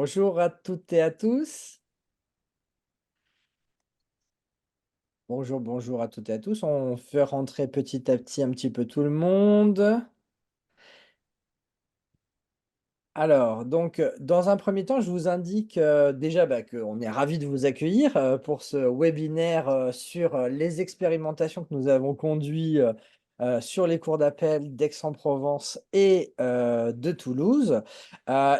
Bonjour à toutes et à tous. Bonjour, bonjour à toutes et à tous. On fait rentrer petit à petit un petit peu tout le monde. Alors, dans un premier temps, je vous indique déjà qu'on est ravis de vous accueillir pour ce webinaire sur les expérimentations que nous avons conduites sur les cours d'appel d'Aix-en-Provence et de Toulouse.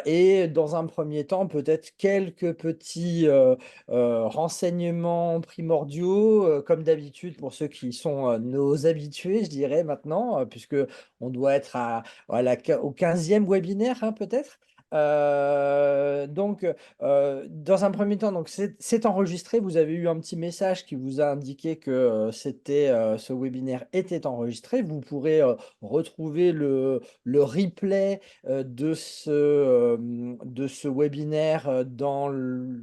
Et dans un premier temps, peut-être quelques petits renseignements primordiaux, comme d'habitude pour ceux qui sont nos habitués, je dirais maintenant, puisque on doit être au 15e webinaire, hein, peut-être? Dans un premier temps, donc c'est enregistré. Vous avez eu un petit message qui vous a indiqué que ce webinaire était enregistré. Vous pourrez retrouver le replay de ce webinaire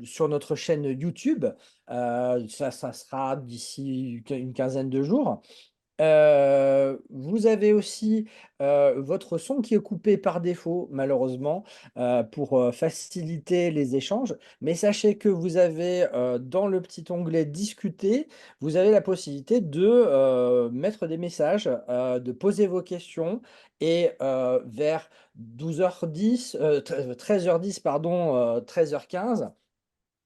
sur notre chaîne YouTube. Ça sera d'ici une quinzaine de jours. Vous avez aussi votre son qui est coupé par défaut, malheureusement, pour faciliter les échanges. Mais sachez que vous avez dans le petit onglet Discuter, vous avez la possibilité de mettre des messages, de poser vos questions et vers 12h10, 13h10, pardon, 13h15.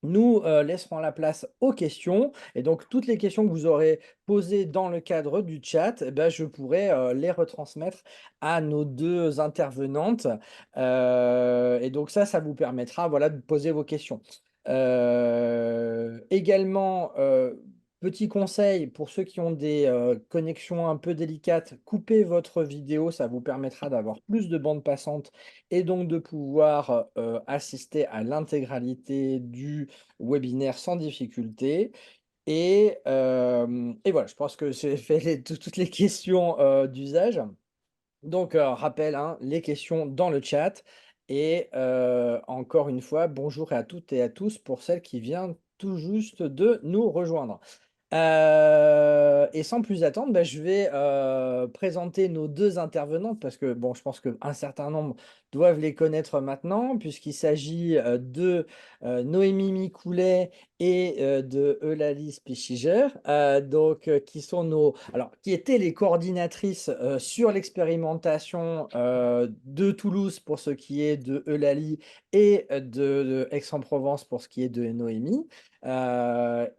Nous laisserons la place aux questions et donc toutes les questions que vous aurez posées dans le cadre du chat, eh ben, je pourrai les retransmettre à nos deux intervenantes. Et donc ça vous permettra, voilà, de poser vos questions. Également, petit conseil pour ceux qui ont des connexions un peu délicates, coupez votre vidéo, ça vous permettra d'avoir plus de bande passante et donc de pouvoir assister à l'intégralité du webinaire sans difficulté. Et voilà, je pense que j'ai fait toutes les questions d'usage. Donc, rappel, hein, les questions dans le chat. Et encore une fois, bonjour à toutes et à tous pour celles qui viennent tout juste de nous rejoindre. Et sans plus attendre, je vais présenter nos deux intervenantes parce que bon, je pense qu'un certain nombre doivent les connaître maintenant, puisqu'il s'agit de Noémie Micoulet et de Eulalie Spichiger, qui sont qui étaient les coordinatrices sur l'expérimentation de Toulouse pour ce qui est de Eulalie et de Aix-en-Provence pour ce qui est de Noémie.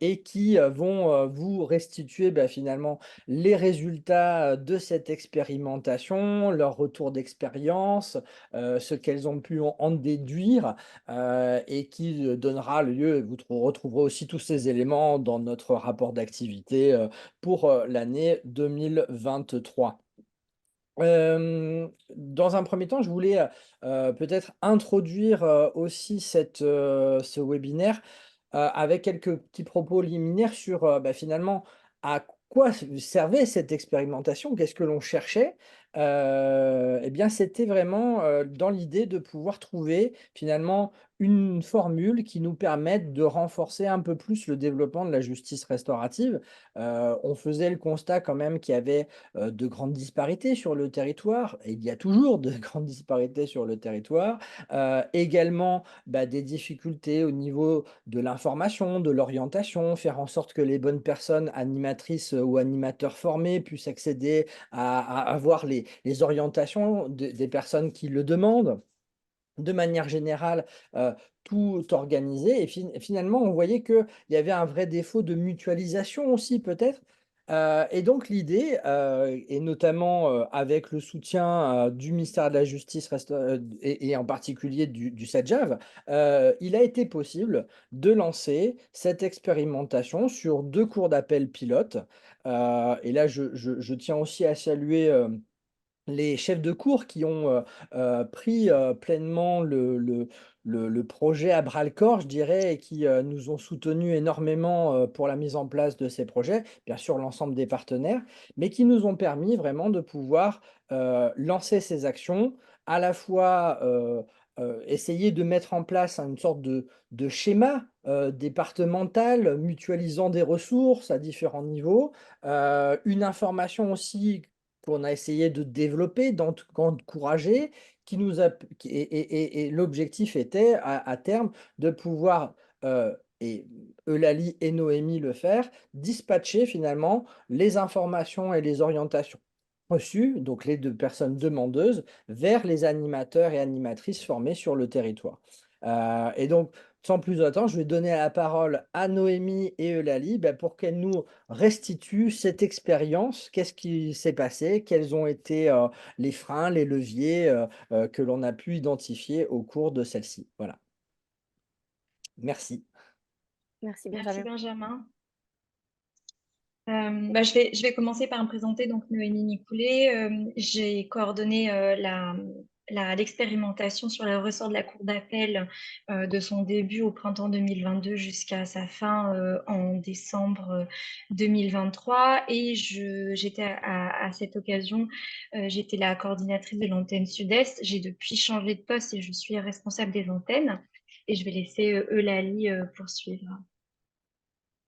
Et qui vont vous restituer finalement les résultats de cette expérimentation, leur retour d'expérience, ce qu'elles ont pu en déduire, et qui donnera lieu, vous retrouverez aussi tous ces éléments dans notre rapport d'activité pour l'année 2023. Dans un premier temps, je voulais peut-être introduire aussi ce webinaire avec quelques petits propos liminaires sur finalement à quoi servait cette expérimentation, qu'est-ce que l'on cherchait. Eh bien, c'était vraiment dans l'idée de pouvoir trouver finalement une formule qui nous permette de renforcer un peu plus le développement de la justice restaurative. On faisait le constat quand même qu'il y avait de grandes disparités sur le territoire, et il y a toujours de grandes disparités sur le territoire. Également, des difficultés au niveau de l'information, de l'orientation, faire en sorte que les bonnes personnes animatrices ou animateurs formés puissent accéder à avoir les orientations des personnes qui le demandent. De manière générale, tout organisé et finalement, on voyait qu'il y avait un vrai défaut de mutualisation aussi peut-être, et donc l'idée, et notamment, avec le soutien, du ministère de la Justice et en particulier du SADJAV, il a été possible de lancer cette expérimentation sur 2 cours d'appel pilotes, et là je tiens aussi à saluer, les chefs de cour qui ont pris pleinement le projet à bras-le-corps, je dirais, et qui nous ont soutenus énormément pour la mise en place de ces projets, bien sûr l'ensemble des partenaires, mais qui nous ont permis vraiment de pouvoir lancer ces actions, à la fois essayer de mettre en place une sorte de schéma départemental, mutualisant des ressources à différents niveaux, une information aussi qu'on a essayé de développer, d'encourager, qui nous a qui et l'objectif était à terme de pouvoir, et Eulalie et Noémie le faire, dispatcher finalement les informations et les orientations reçues, donc les 2 personnes demandeuses, vers les animateurs et animatrices formés sur le territoire. Et donc sans plus attendre, je vais donner la parole à Noémie et Eulalie, bah, pour qu'elles nous restituent cette expérience. Qu'est-ce qui s'est passé? Quels ont été, les freins, les leviers, que l'on a pu identifier au cours de celle-ci? Voilà. Merci. Merci Merci Benjamin. Benjamin. Je vais commencer par me présenter, donc Noémie Nicoulet. J'ai coordonné l'expérimentation sur le ressort de la Cour d'appel de son début au printemps 2022 jusqu'à sa fin en décembre 2023. Et j'étais à cette occasion, j'étais la coordinatrice de l'antenne Sud-Est. J'ai depuis changé de poste et je suis responsable des antennes. Et je vais laisser Eulalie poursuivre.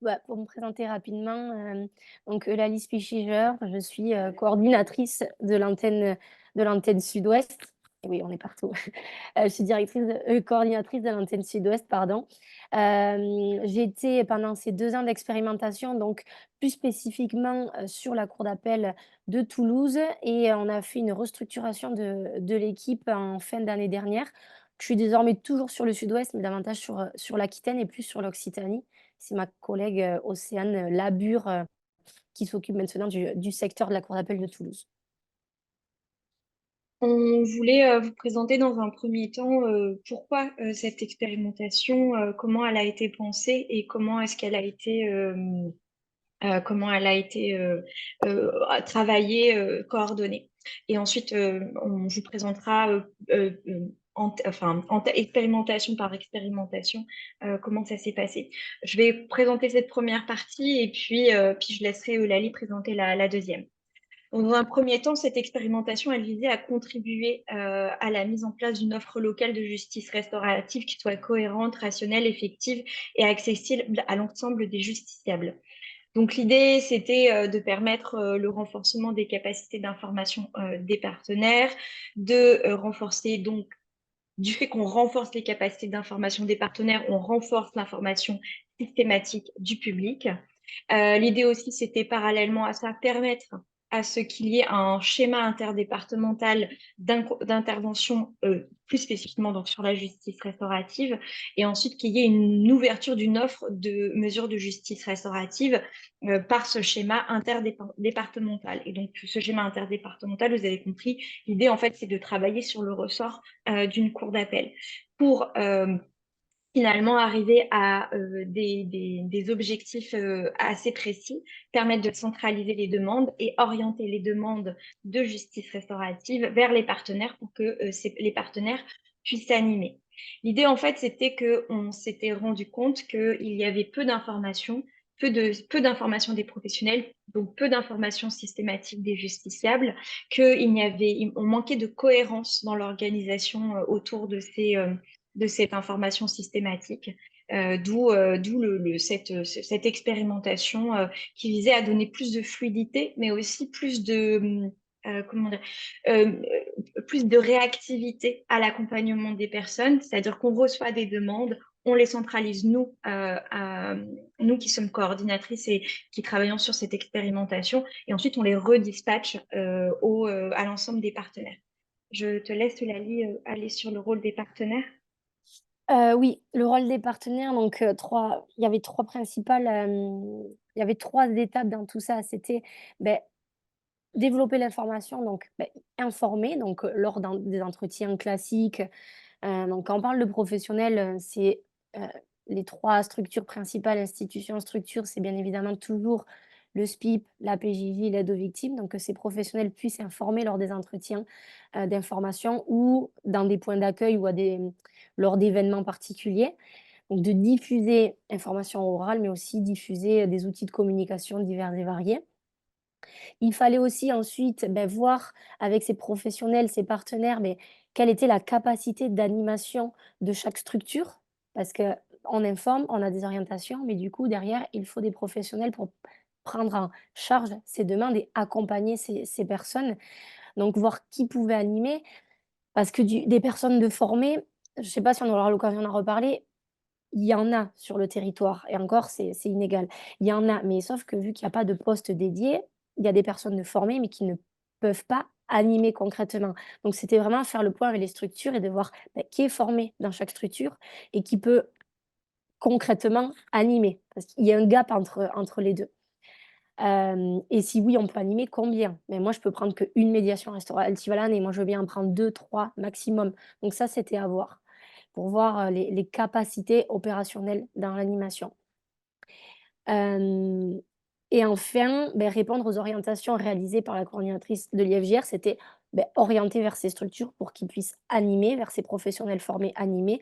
Bah, pour me présenter rapidement, donc Eulalie Spichiger, je suis coordinatrice de l'antenne Sud-Ouest. Et oui, on est partout. Je suis coordinatrice de l'antenne Sud-Ouest, pardon. J'ai été pendant ces 2 ans d'expérimentation, donc plus spécifiquement sur la cour d'appel de Toulouse, et on a fait une restructuration de l'équipe en fin d'année dernière. Je suis désormais toujours sur le Sud-Ouest, mais davantage sur l'Aquitaine et plus sur l'Occitanie. C'est ma collègue, Océane Labure, qui s'occupe maintenant du secteur de la cour d'appel de Toulouse. On voulait vous présenter dans un premier temps pourquoi cette expérimentation, comment elle a été pensée et comment elle a été travaillée, coordonnée. Et ensuite, on vous présentera expérimentation par expérimentation comment ça s'est passé. Je vais présenter cette première partie et puis je laisserai Eulalie présenter la deuxième. Donc, dans un premier temps, cette expérimentation, elle visait à contribuer à la mise en place d'une offre locale de justice restaurative qui soit cohérente, rationnelle, effective et accessible à l'ensemble des justiciables. Donc, l'idée, c'était de permettre le renforcement des capacités d'information des partenaires, de renforcer donc du fait qu'on renforce les capacités d'information des partenaires, on renforce l'information systématique du public. L'idée aussi, c'était parallèlement à ça, permettre à ce qu'il y ait un schéma interdépartemental d'intervention, plus spécifiquement donc sur la justice restaurative, et ensuite qu'il y ait une ouverture d'une offre de mesures de justice restaurative par ce schéma interdépartemental. Et donc, ce schéma interdépartemental, vous avez compris, l'idée, en fait, c'est de travailler sur le ressort d'une cour d'appel pour finalement arriver à des objectifs assez précis, permettre de centraliser les demandes et orienter les demandes de justice restaurative vers les partenaires pour que les partenaires puissent s'animer. L'idée, en fait, c'était qu'on s'était rendu compte qu'il y avait peu d'informations, peu d'informations des professionnels, donc peu d'informations systématiques des justiciables, on manquait de cohérence dans l'organisation autour de cette information systématique. D'où cette expérimentation qui visait à donner plus de fluidité, mais aussi comment dire, euh, plus de réactivité à l'accompagnement des personnes, c'est-à-dire qu'on reçoit des demandes, on les centralise, nous qui sommes coordinatrices et qui travaillons sur cette expérimentation, et ensuite on les redispatche à l'ensemble des partenaires. Je te laisse, Lali, aller sur le rôle des partenaires. Oui, le rôle des partenaires, donc il y avait 3 principales, il y avait 3 étapes dans tout ça. C'était, beh, développer l'information, donc informer, donc lors des entretiens classiques. Donc quand on parle de professionnels, c'est, heu, les 3 structures principales, institutions, structures, c'est bien évidemment toujours le SPIP, la PJJ, l'aide aux victimes, donc que ces professionnels puissent informer lors des entretiens, d'information ou dans des points d'accueil ou lors d'événements particuliers. Donc de diffuser information orale, mais aussi diffuser, des outils de communication divers et variés. Il fallait aussi ensuite, voir avec ces professionnels, ces partenaires, mais quelle était la capacité d'animation de chaque structure. Parce qu'on informe, on a des orientations, mais du coup derrière, il faut des professionnels pour prendre en charge ces demandes et accompagner ces personnes. Donc voir qui pouvait animer parce que des personnes de formées, je ne sais pas si on aura l'occasion d'en reparler, il y en a sur le territoire et encore c'est inégal. Il y en a, mais sauf que vu qu'il y a pas de poste dédié, il y a des personnes de formées, mais qui ne peuvent pas animer concrètement. Donc c'était vraiment faire le point avec les structures et de voir, bah, qui est formé dans chaque structure et qui peut concrètement animer. Parce qu'il y a un gap entre les 2. Et si oui, on peut animer, combien? Mais moi, je peux prendre qu'une médiation restaurative à l'année. Moi, je veux bien en prendre 2, 3 maximum. Donc ça, c'était à voir, pour voir, les capacités opérationnelles dans l'animation. Hem et enfin, beh, répondre aux orientations réalisées par la coordinatrice de l'IFJR, c'était, beh, orienter vers ces structures pour qu'ils puissent animer, vers ces professionnels formés animer,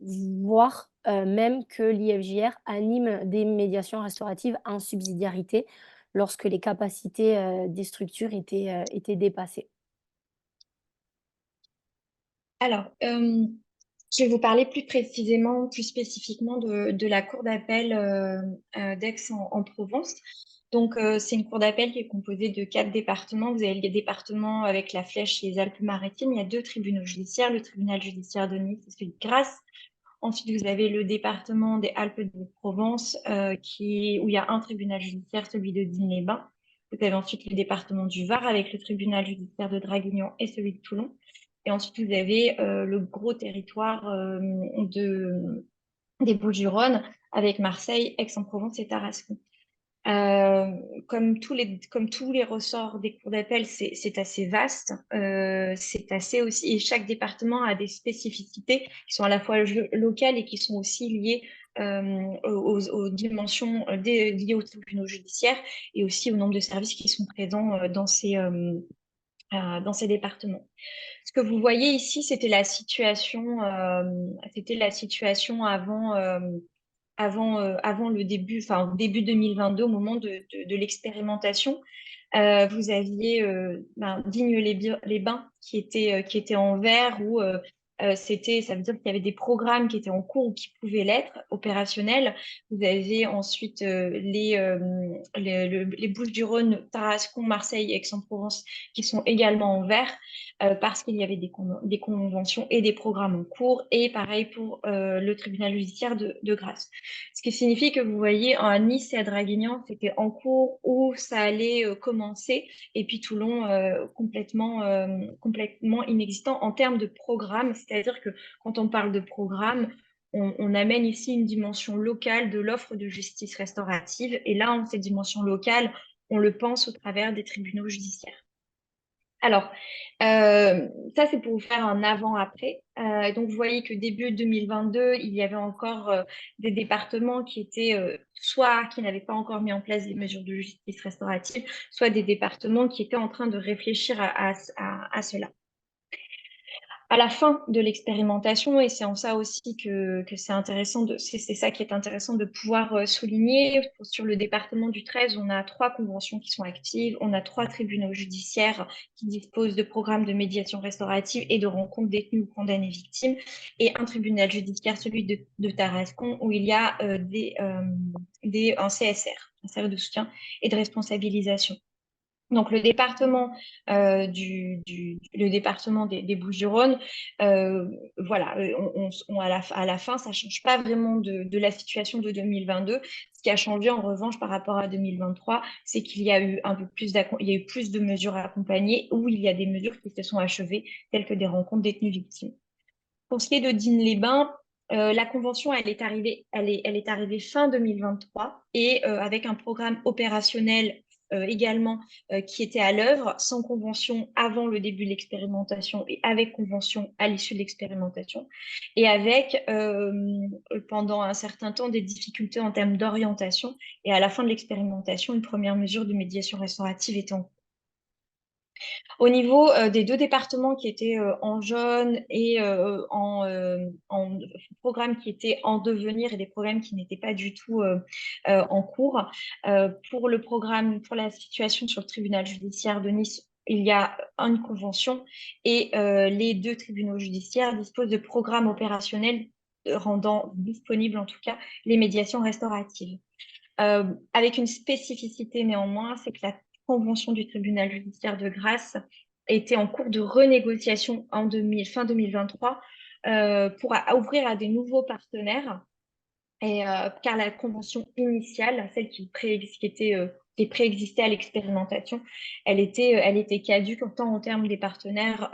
voire, même que l'IFJR anime des médiations restauratives en subsidiarité lorsque les capacités, des structures étaient dépassées. Alors, je vais vous parler plus précisément, plus spécifiquement de la cour d'appel d'Aix-en-Provence. Donc, c'est une cour d'appel qui est composée de 4 départements. Vous avez les départements avec la flèche et les Alpes-Maritimes. Il y a 2 tribunaux judiciaires, le tribunal judiciaire de Nice et celui de Grasse. Ensuite, vous avez le département des Alpes-de-Provence où il y a un tribunal judiciaire, celui de Digne-les-Bains. Vous avez ensuite le département du Var avec le tribunal judiciaire de Draguignan et celui de Toulon. Et ensuite, vous avez le gros territoire des Bouches-du-Rhône avec Marseille, Aix-en-Provence et Tarascon. Euh, comme tous les ressorts des cours d'appel, c'est assez vaste. C'est assez aussi, et chaque département a des spécificités qui sont à la fois locales et qui sont aussi liées aux dimensions liées aux tribunaux judiciaires et aussi au nombre de services qui sont présents dans ces départements. Ce que vous voyez ici, c'était la situation avant le début, enfin au début 2022, au moment de l'expérimentation. Vous aviez Digne-les-Bains qui était en vert où ça veut dire qu'il y avait des programmes qui étaient en cours ou qui pouvaient l'être opérationnels. Vous avez ensuite les Bouches-du-Rhône, Tarascon, Marseille, Aix-en-Provence qui sont également en vert parce qu'il y avait des conventions et des programmes en cours. Et pareil pour le tribunal judiciaire de Grasse. Ce qui signifie que vous voyez, à Nice et à Draguignan, c'était en cours où ça allait commencer, et puis Toulon, complètement inexistant en termes de programme. C'est-à-dire que quand on parle de programme, on amène ici une dimension locale de l'offre de justice restaurative. Et là, cette dimension locale, on le pense au travers des tribunaux judiciaires. Alors, ça, c'est pour vous faire un avant-après. Donc, vous voyez que début 2022, il y avait encore des départements qui étaient soit qui n'avaient pas encore mis en place des mesures de justice restaurative, soit des départements qui étaient en train de réfléchir à cela. À la fin de l'expérimentation, et c'est en ça aussi que c'est intéressant c'est ça qui est intéressant de pouvoir souligner. Sur le département du 13, on a 3 conventions qui sont actives, on a 3 tribunaux judiciaires qui disposent de programmes de médiation restaurative et de rencontres détenus ou condamnés victimes, et un tribunal judiciaire, celui de Tarascon, où il y a un CSR, un service de soutien et de responsabilisation. Donc le département le département des Bouches-du-Rhône, voilà, à la fin, ça change pas vraiment de la situation de 2022. Ce qui a changé en revanche par rapport à 2023, c'est qu'il y a eu il y a eu plus de mesures accompagnées où il y a des mesures qui se sont achevées, telles que des rencontres détenues victimes. Pour ce qui est de Digne-les-Bains, la convention, elle est arrivée fin 2023 et avec un programme opérationnel également qui était à l'œuvre, sans convention avant le début de l'expérimentation et avec convention à l'issue de l'expérimentation, et avec pendant un certain temps des difficultés en termes d'orientation, et à la fin de l'expérimentation, une première mesure de médiation restaurative était en cours. Au niveau des 2 départements qui étaient en jaune et en programmes qui étaient en devenir et des programmes qui n'étaient pas du tout en cours, pour la situation sur le tribunal judiciaire de Nice, il y a une convention et les 2 tribunaux judiciaires disposent de programmes opérationnels rendant disponibles en tout cas les médiations restauratives. avec une spécificité néanmoins, c'est que la convention du tribunal judiciaire de grâce était en cours de renégociation fin 2023 pour ouvrir à des nouveaux partenaires. Car la convention initiale, celle qui préexistait à l'expérimentation, elle était caduque tant en termes des partenaires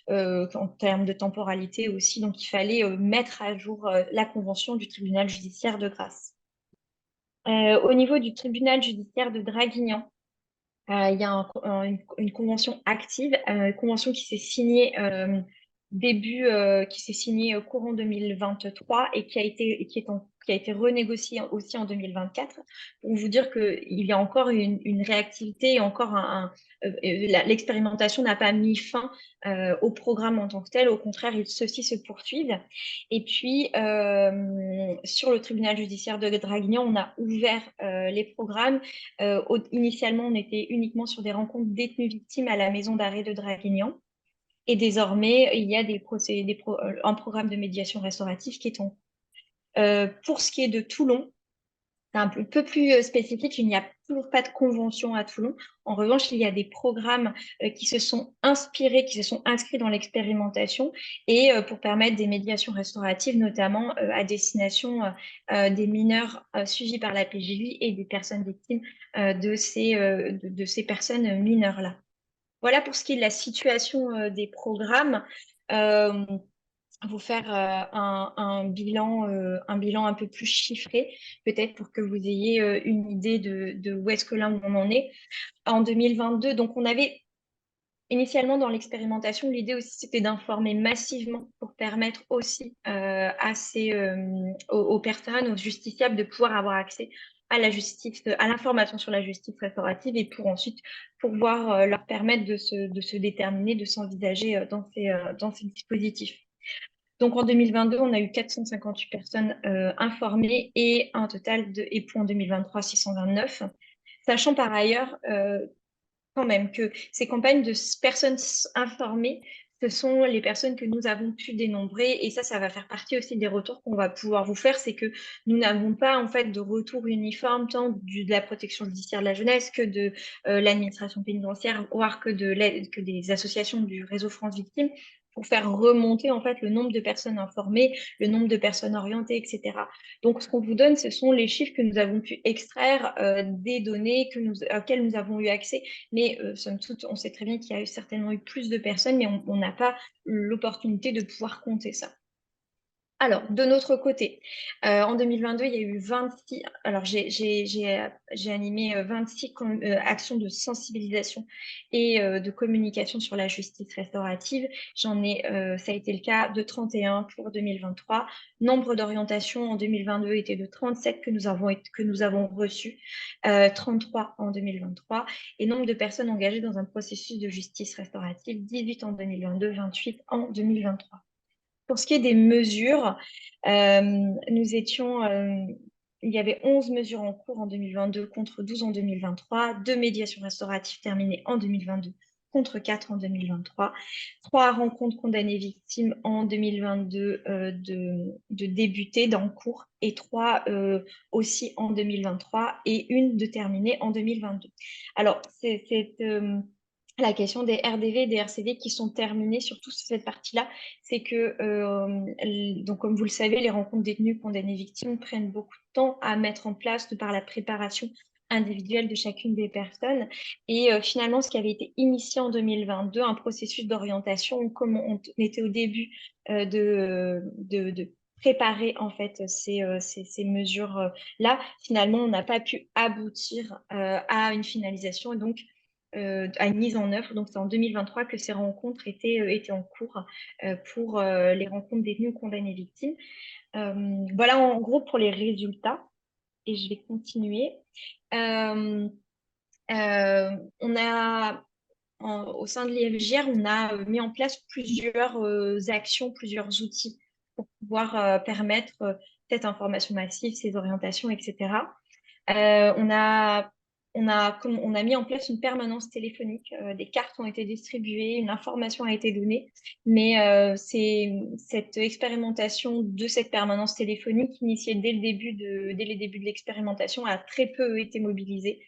qu'en termes de temporalité aussi. Donc, il fallait mettre à jour la convention du tribunal judiciaire de grâce. Au niveau du tribunal judiciaire de Draguignan, il y a une convention active, convention qui s'est signée qui s'est signée courant 2023 et qui a été renégociée aussi en 2024 pour vous dire qu'il y a encore une réactivité et encore l'expérimentation n'a pas mis fin au programme en tant que tel. Au contraire, ceux-ci se poursuivent. Et puis, sur le tribunal judiciaire de Draguignan, on a ouvert les programmes. Initialement, on était uniquement sur des rencontres détenues victimes à la maison d'arrêt de Draguignan. Et désormais, il y a un programme de médiation restaurative qui est en cours. Pour ce qui est de Toulon, c'est un peu plus spécifique. Il n'y a toujours pas de convention à Toulon. En revanche, il y a des programmes qui se sont inspirés, qui se sont inscrits dans l'expérimentation et pour permettre des médiations restauratives, notamment à destination des mineurs suivis par la PJJ et des personnes victimes de ces personnes mineures-là. Voilà pour ce qui est de la situation des programmes. Euh, vous faire un bilan un peu plus chiffré, peut-être pour que vous ayez une idée de où est-ce que là on en est. En 2022, donc on avait initialement dans l'expérimentation, l'idée aussi c'était d'informer massivement pour permettre aussi aux personnes, aux justiciables de pouvoir avoir accès à la justice, à l'information sur la justice restaurative et pour ensuite pouvoir leur permettre de se déterminer, de s'envisager dans ces dispositifs. Donc en 2022, on a eu 458 personnes informées et un total de, et pour en 2023, 629. Sachant par ailleurs quand même que ces campagnes de personnes informées, ce sont les personnes que nous avons pu dénombrer et ça va faire partie aussi des retours qu'on va pouvoir vous faire, c'est que nous n'avons pas en fait de retour uniforme tant de la protection judiciaire de la jeunesse que de l'administration pénitentiaire, voire que des associations du réseau France Victimes pour faire remonter en fait le nombre de personnes informées, le nombre de personnes orientées, etc. Donc, ce qu'on vous donne, ce sont les chiffres que nous avons pu extraire des données auxquelles nous avons eu accès. Mais somme toute, on sait très bien qu'il y a certainement eu plus de personnes, mais on n'a pas l'opportunité de pouvoir compter ça. Alors, de notre côté, en 2022, il y a eu 26. Alors, j'ai animé 26 actions de sensibilisation et de communication sur la justice restaurative. Ça a été le cas de 31 pour 2023. Nombre d'orientations en 2022 était de 37 que nous avons reçues, 33 en 2023. Et nombre de personnes engagées dans un processus de justice restaurative, 18 en 2022, 28 en 2023. Pour ce qui est des mesures, il y avait 11 mesures en cours en 2022 contre 12 en 2023, 2 médiations restauratives terminées en 2022 contre 4 en 2023, 3 rencontres condamnées victimes en 2022 de débutées, d'en cours, et 3 aussi en 2023 et une de terminée en 2022. Alors, c'est la question des RDV et des RCV qui sont terminés, surtout sur cette partie-là, c'est que, donc comme vous le savez, les rencontres détenues condamnées victimes prennent beaucoup de temps à mettre en place de par la préparation individuelle de chacune des personnes. Et finalement, ce qui avait été initié en 2022, un processus d'orientation, comme on était au début de préparer en fait ces mesures-là, finalement, on n'a pas pu aboutir à une finalisation. Et donc, à une mise en œuvre. Donc, c'est en 2023 que ces rencontres étaient en cours pour les rencontres détenues ou condamnées victimes. Voilà en gros pour les résultats. Et je vais continuer. On a, au sein de l'IFJR, on a mis en place plusieurs actions, plusieurs outils pour pouvoir permettre cette information massive, ces orientations, etc. On a on a mis en place une permanence téléphonique. Des cartes ont été distribuées, une information a été donnée, mais cette expérimentation de cette permanence téléphonique initiée dès les débuts de l'expérimentation a très peu été mobilisée.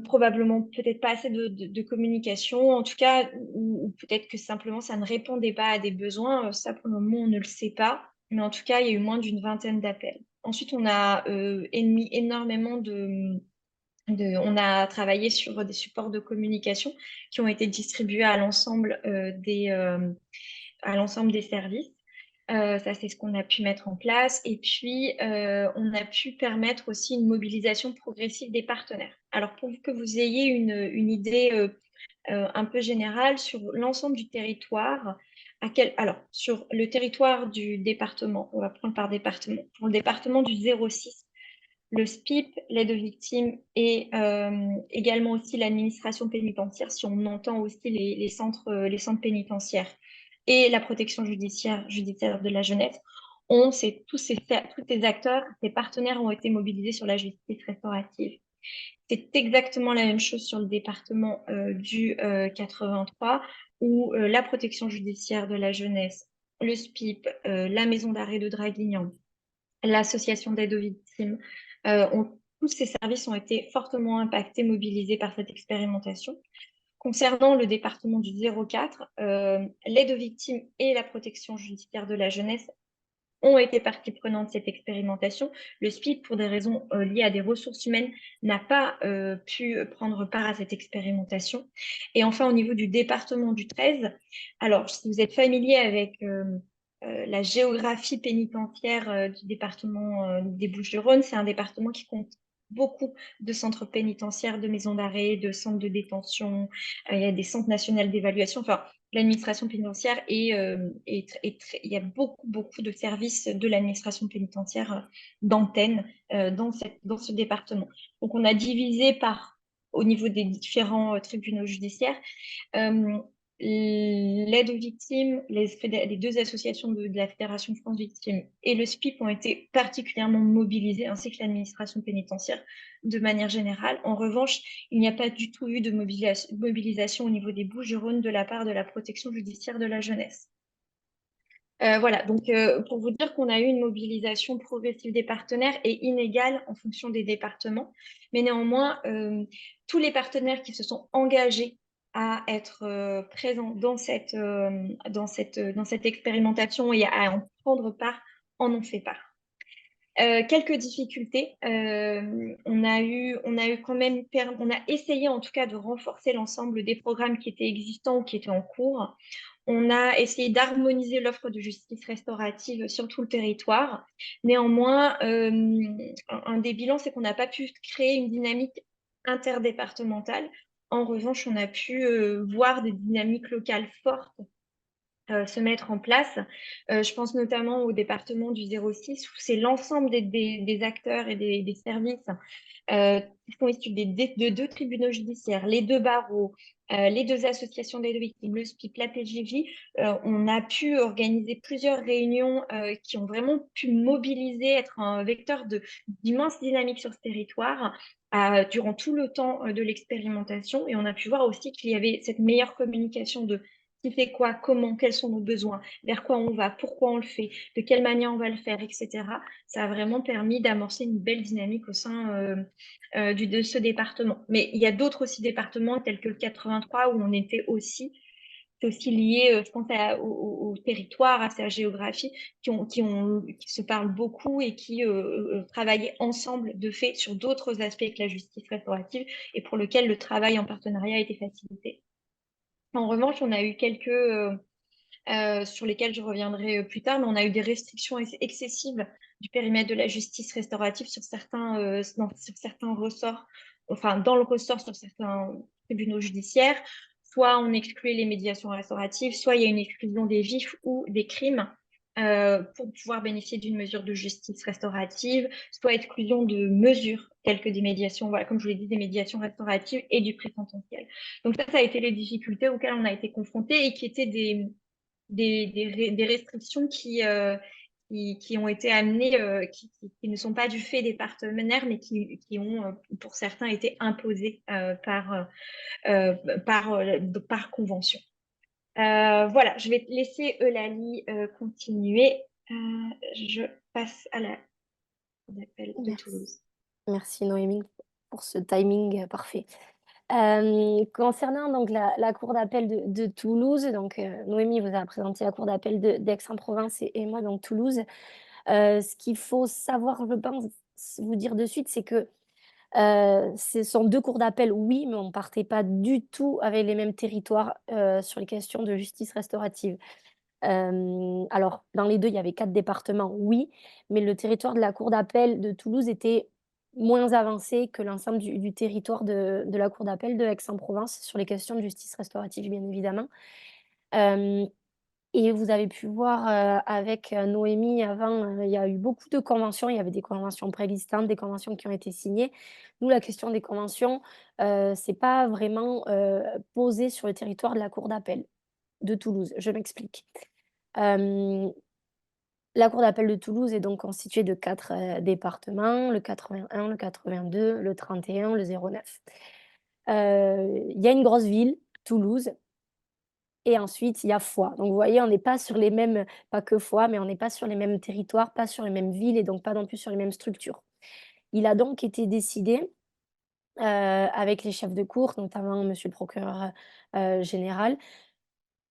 Probablement peut-être pas assez de communication, en tout cas, ou peut-être que simplement ça ne répondait pas à des besoins. Ça, pour le moment, on ne le sait pas. Mais en tout cas, il y a eu moins d'une vingtaine d'appels. Ensuite, on a émis énormément on a travaillé sur des supports de communication qui ont été distribués à l'ensemble des services. Ça, c'est ce qu'on a pu mettre en place. Et puis, on a pu permettre aussi une mobilisation progressive des partenaires. Alors, pour que vous ayez une idée un peu générale sur l'ensemble du territoire, alors, sur le territoire du département, on va prendre par département. Pour le département du 06, le SPIP, l'aide aux victimes et également aussi l'administration pénitentiaire, si on entend aussi les centres pénitentiaires et la protection judiciaire de la jeunesse, tous ces acteurs, ces partenaires ont été mobilisés sur la justice restaurative. C'est exactement la même chose sur le département du 83, où la protection judiciaire de la jeunesse, le SPIP, la maison d'arrêt de Draguignan, l'association d'aide aux victimes, tous ces services ont été fortement impactés, mobilisés par cette expérimentation. Concernant le département du 04, l'aide aux victimes et la protection judiciaire de la jeunesse ont été partie prenante de cette expérimentation. Le SPIC, pour des raisons liées à des ressources humaines, n'a pas pu prendre part à cette expérimentation. Et enfin, au niveau du département du 13, alors, si vous êtes familier avec la géographie pénitentiaire du département des Bouches-du-Rhône, c'est un département qui compte beaucoup de centres pénitentiaires, de maisons d'arrêt, de centres de détention, il y a des centres nationaux d'évaluation, enfin, l'administration pénitentiaire il y a beaucoup de services de l'administration pénitentiaire d'antenne dans ce département. Donc, on a divisé au niveau des différents tribunaux judiciaires, l'aide aux victimes, les deux associations de la Fédération France Victimes et le SPIP ont été particulièrement mobilisés, ainsi que l'administration pénitentiaire de manière générale. En revanche, il n'y a pas du tout eu de mobilisation au niveau des Bouches-du-Rhône de la part de la protection judiciaire de la jeunesse. Voilà, donc pour vous dire qu'on a eu une mobilisation progressive des partenaires et inégale en fonction des départements, mais néanmoins, tous les partenaires qui se sont engagés à être présents dans cette expérimentation et à en prendre part en ont fait part. Quelques difficultés. On a essayé en tout cas de renforcer l'ensemble des programmes qui étaient existants ou qui étaient en cours. On a essayé d'harmoniser l'offre de justice restaurative sur tout le territoire. Néanmoins, un des bilans, c'est qu'on n'a pas pu créer une dynamique interdépartementale. En revanche, on a pu voir des dynamiques locales fortes se mettre en place. Je pense notamment au département du 06, où c'est l'ensemble des acteurs et des services qui sont issus de deux tribunaux judiciaires, les deux barreaux, les deux associations d'aide aux victimes, le SPIC, la PJJ. On a pu organiser plusieurs réunions qui ont vraiment pu mobiliser, être un vecteur d'immense dynamique sur ce territoire durant tout le temps de l'expérimentation. Et on a pu voir aussi qu'il y avait cette meilleure communication de qui fait quoi, comment, quels sont nos besoins, vers quoi on va, pourquoi on le fait, de quelle manière on va le faire, etc. Ça a vraiment permis d'amorcer une belle dynamique au sein de ce département. Mais il y a d'autres aussi départements, tels que le 83, où on était aussi, c'est aussi lié, je pense, au territoire, à sa géographie, qui se parlent beaucoup et qui travaillaient ensemble, de fait, sur d'autres aspects que la justice restaurative, et pour lequel le travail en partenariat a été facilité. En revanche, on a eu quelques, sur lesquels je reviendrai plus tard, mais on a eu des restrictions excessives du périmètre de la justice restaurative sur certains ressorts, enfin dans le ressort sur certains tribunaux judiciaires. Soit on excluait les médiations restauratives, soit il y a une exclusion des vifs ou des crimes pour pouvoir bénéficier d'une mesure de justice restaurative, soit exclusion de mesures telles que des médiations, voilà, comme je vous l'ai dit, des médiations restauratives et du présententiel. Donc ça a été les difficultés auxquelles on a été confrontés et qui étaient des restrictions qui qui ont été amenés, qui ne sont pas du fait des partenaires, mais qui ont, pour certains, été imposés euh, par, euh, par convention. Voilà, je vais te laisser Eulalie continuer. Euh, je passe à la cour d'appel de Merci. Toulouse. Merci Noémie pour ce timing parfait. Concernant donc la cour d'appel de Toulouse, donc Noémie vous a présenté la cour d'appel d'Aix-en-Provence et moi donc Toulouse. Ce qu'il faut savoir, je pense, vous dire de suite, c'est que ce sont 2 cours d'appel, oui, mais on partait pas du tout avec les mêmes territoires, sur les questions de justice restaurative. Alors dans les 2 il y avait 4 départements, oui, mais le territoire de la cour d'appel de Toulouse était moins avancé que l'ensemble du territoire de la cour d'appel de Aix-en-Provence sur les questions de justice restaurative, bien évidemment. Hem Et vous avez pu voir, avec, Noémie avant, il y a eu beaucoup de conventions. Il y avait des conventions préexistantes, des conventions qui ont été signées. Nous, la question des conventions, c'est pas vraiment, posé sur le territoire de la cour d'appel de Toulouse. Je m'explique. Hem, la cour d'appel de Toulouse est donc constituée de 4 départements, le 81, le 82, le 31, le 09. Il y a une grosse ville, Toulouse, et ensuite, il y a Foix. Donc vous voyez, on n'est pas sur les mêmes, pas que Foix, mais on n'est pas sur les mêmes territoires, pas sur les mêmes villes et donc pas non plus sur les mêmes structures. Il a donc été décidé, avec les chefs de cour, notamment monsieur le procureur, général,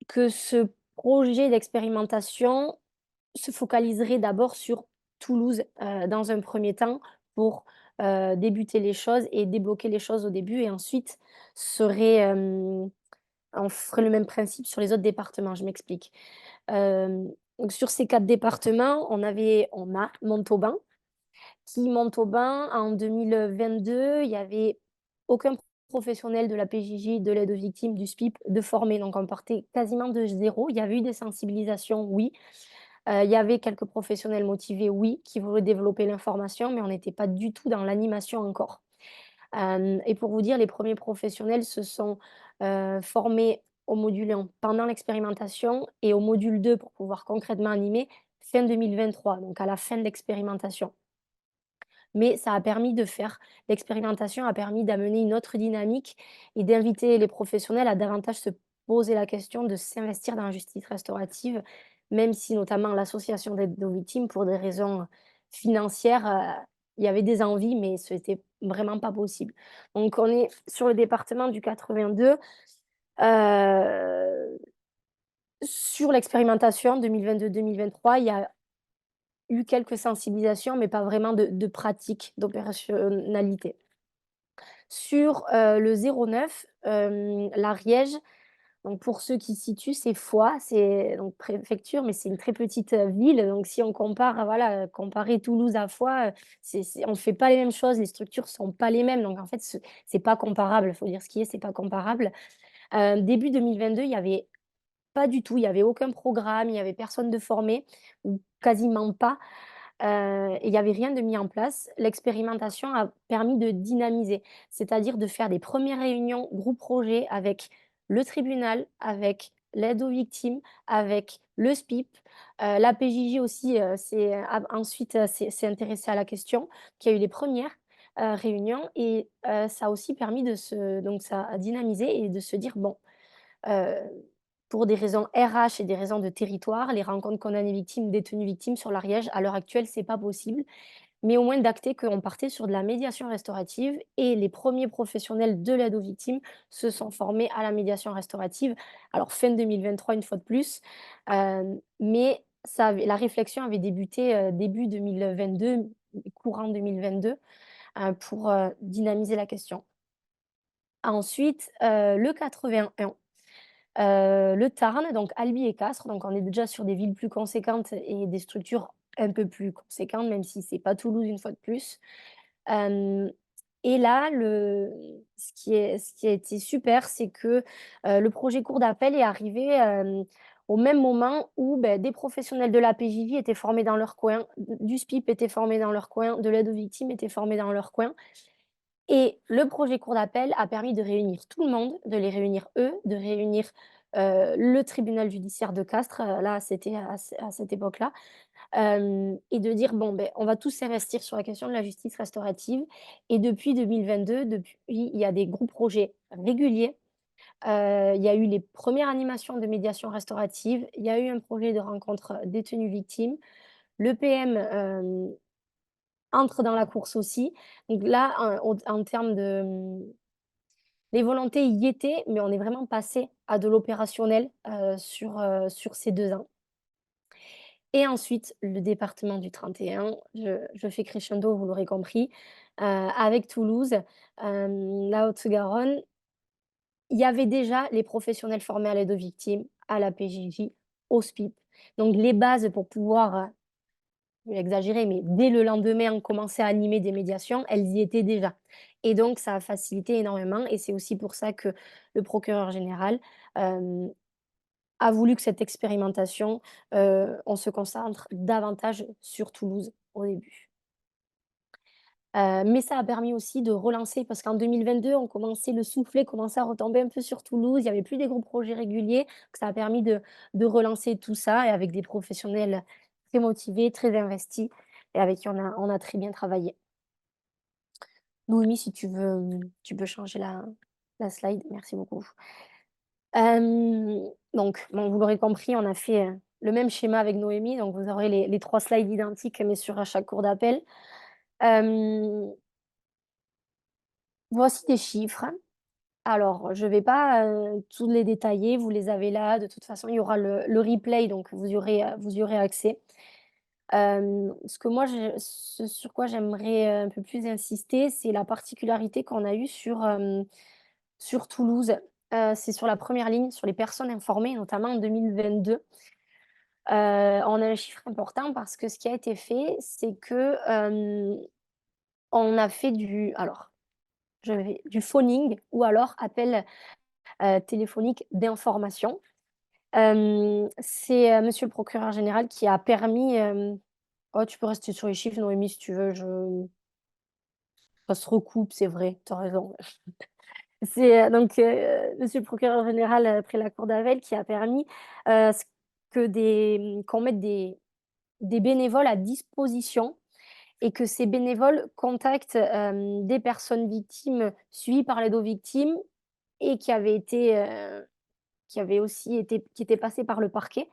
que ce projet d'expérimentation se focaliserait d'abord sur Toulouse, dans un premier temps pour, débuter les choses et débloquer les choses au début et ensuite serait, on ferait le même principe sur les autres départements, je m'explique. Donc sur ces 4 départements, on a Montauban, Montauban, en 2022, il y avait aucun professionnel de la PJJ, de l'aide aux victimes, du SPIP de formé, donc on partait quasiment de zéro. Il y avait eu des sensibilisations, oui. Il y avait quelques professionnels motivés, oui, qui voulaient développer l'information, mais on n'était pas du tout dans l'animation encore. Et pour vous dire, les premiers professionnels se sont, formés au module 1 pendant l'expérimentation et au module 2 pour pouvoir concrètement animer fin 2023, donc à la fin de l'expérimentation. Mais ça a permis de faire l'expérimentation a permis d'amener une autre dynamique et d'inviter les professionnels à davantage se poser la question de s'investir dans la justice restaurative, même si notamment l'association d'aide aux victimes, pour des raisons financières, il y avait des envies, mais ce n'était vraiment pas possible. Donc on est sur le département du 82, heu, sur l'expérimentation 2022-2023, il y a eu quelques sensibilisations, mais pas vraiment de pratique, d'opérationnalité. Sur, le 09, l'Ariège, donc pour ceux qui situent, c'est Foix, c'est donc préfecture, mais c'est une très petite, ville, donc si on compare, voilà, comparer Toulouse à Foix, on ne fait pas les mêmes choses, les structures sont pas les mêmes, donc en fait, c'est pas comparable, il faut dire ce qui est, c'est pas comparable. Début 2022, il y avait pas du tout, il y avait aucun programme, il y avait personne de formé ou quasiment pas. Et il y avait rien de mis en place. L'expérimentation a permis de dynamiser, c'est-à-dire de faire des premières réunions groupe projet avec le tribunal, avec l'aide aux victimes, avec le SPIP. La PJJ aussi, ensuite, s'est intéressée à la question, qui a eu les premières, réunions et ça a aussi permis donc ça a dynamisé et de se dire: «Bon, Heu, pour des raisons RH et des raisons de territoire, les rencontres condamnées victimes, détenues victimes sur l'Ariège, à l'heure actuelle, c'est pas possible. Mais au moins d'acter qu'on partait sur de la médiation restaurative et les premiers professionnels de l'aide aux victimes se sont formés à la médiation restaurative. Alors fin 2023 une fois de plus, mais la réflexion avait débuté, début 2022, courant 2022, pour, dynamiser la question. Ensuite, le 81. Le Tarn, donc Albi et Castres, donc on est déjà sur des villes plus conséquentes et des structures un peu plus conséquentes, même si c'est pas Toulouse une fois de plus. Hem et là, ce qui a été super, c'est que, le projet cour d'appel est arrivé, au même moment où, des professionnels de la PJJ étaient formés dans leur coin, du SPIP était formé dans leur coin, de l'aide aux victimes était formé dans leur coin et le projet cour d'appel a permis de réunir tout le monde, de les réunir eux, de réunir, le tribunal judiciaire de Castres, là, c'était à cette époque-là, et de dire: «Bon, beh, on va tous s'investir sur la question de la justice restaurative» et depuis 2022, depuis, il y a des gros projets réguliers. Il y a eu les premières animations de médiation restaurative, il y a eu un projet de rencontre, détenus-victimes. Le PM, entre dans la course aussi. Donc là, en termes de, les volontés y étaient, mais on est vraiment passé à de l'opérationnel, sur ces 2 ans. Et ensuite, le département du 31, je fais crescendo, vous l'aurez compris, avec Toulouse, la Haute-Garonne. Il y avait déjà les professionnels formés à l'aide aux victimes, à la PJJ, au SPIP. Donc les bases pour pouvoir, je vais exagérer, mais dès le lendemain, on commençait à animer des médiations, elles y étaient déjà. Et donc ça a facilité énormément et c'est aussi pour ça que le procureur général, hem, a voulu que cette expérimentation, on se concentre davantage sur Toulouse au début. Mais ça a permis aussi de relancer parce qu'en 2022, on commençait le soufflet commençait à retomber un peu sur Toulouse. Il y avait plus des gros projets réguliers, donc ça a permis de relancer tout ça et avec des professionnels très motivés, très investis et avec qui on a très bien travaillé. Noémie, si tu veux, tu peux changer la slide. Merci beaucoup. Donc bon, vous l'aurez compris, on a fait, le même schéma avec Noémie, donc vous aurez les 3 slides identiques mais sur à chaque cour d'appel. Hem, Voici des chiffres. Alors, je vais pas, tous les détailler, vous les avez là. De toute façon, il y aura le replay, donc vous y aurez accès. Ce sur quoi j'aimerais, un peu plus insister, c'est la particularité qu'on a eue sur Toulouse. C'est sur la première ligne, sur les personnes informées, notamment en 2022. On a un chiffre important parce que ce qui a été fait, c'est que, on a fait du phoning ou alors appel, téléphonique d'information. C'est, monsieur le procureur général qui a permis, oh, tu peux rester sur les chiffres, Noémie, si tu veux, ça se recoupe, c'est vrai, tu as raison. C'est, donc, monsieur le procureur général, près la cour d'appel qui a permis, ce que qu'on mette des bénévoles à disposition et que ces bénévoles contactent, des personnes victimes suivies par l'aide aux victimes et qui avaient aussi été qui étaient passées par le parquet,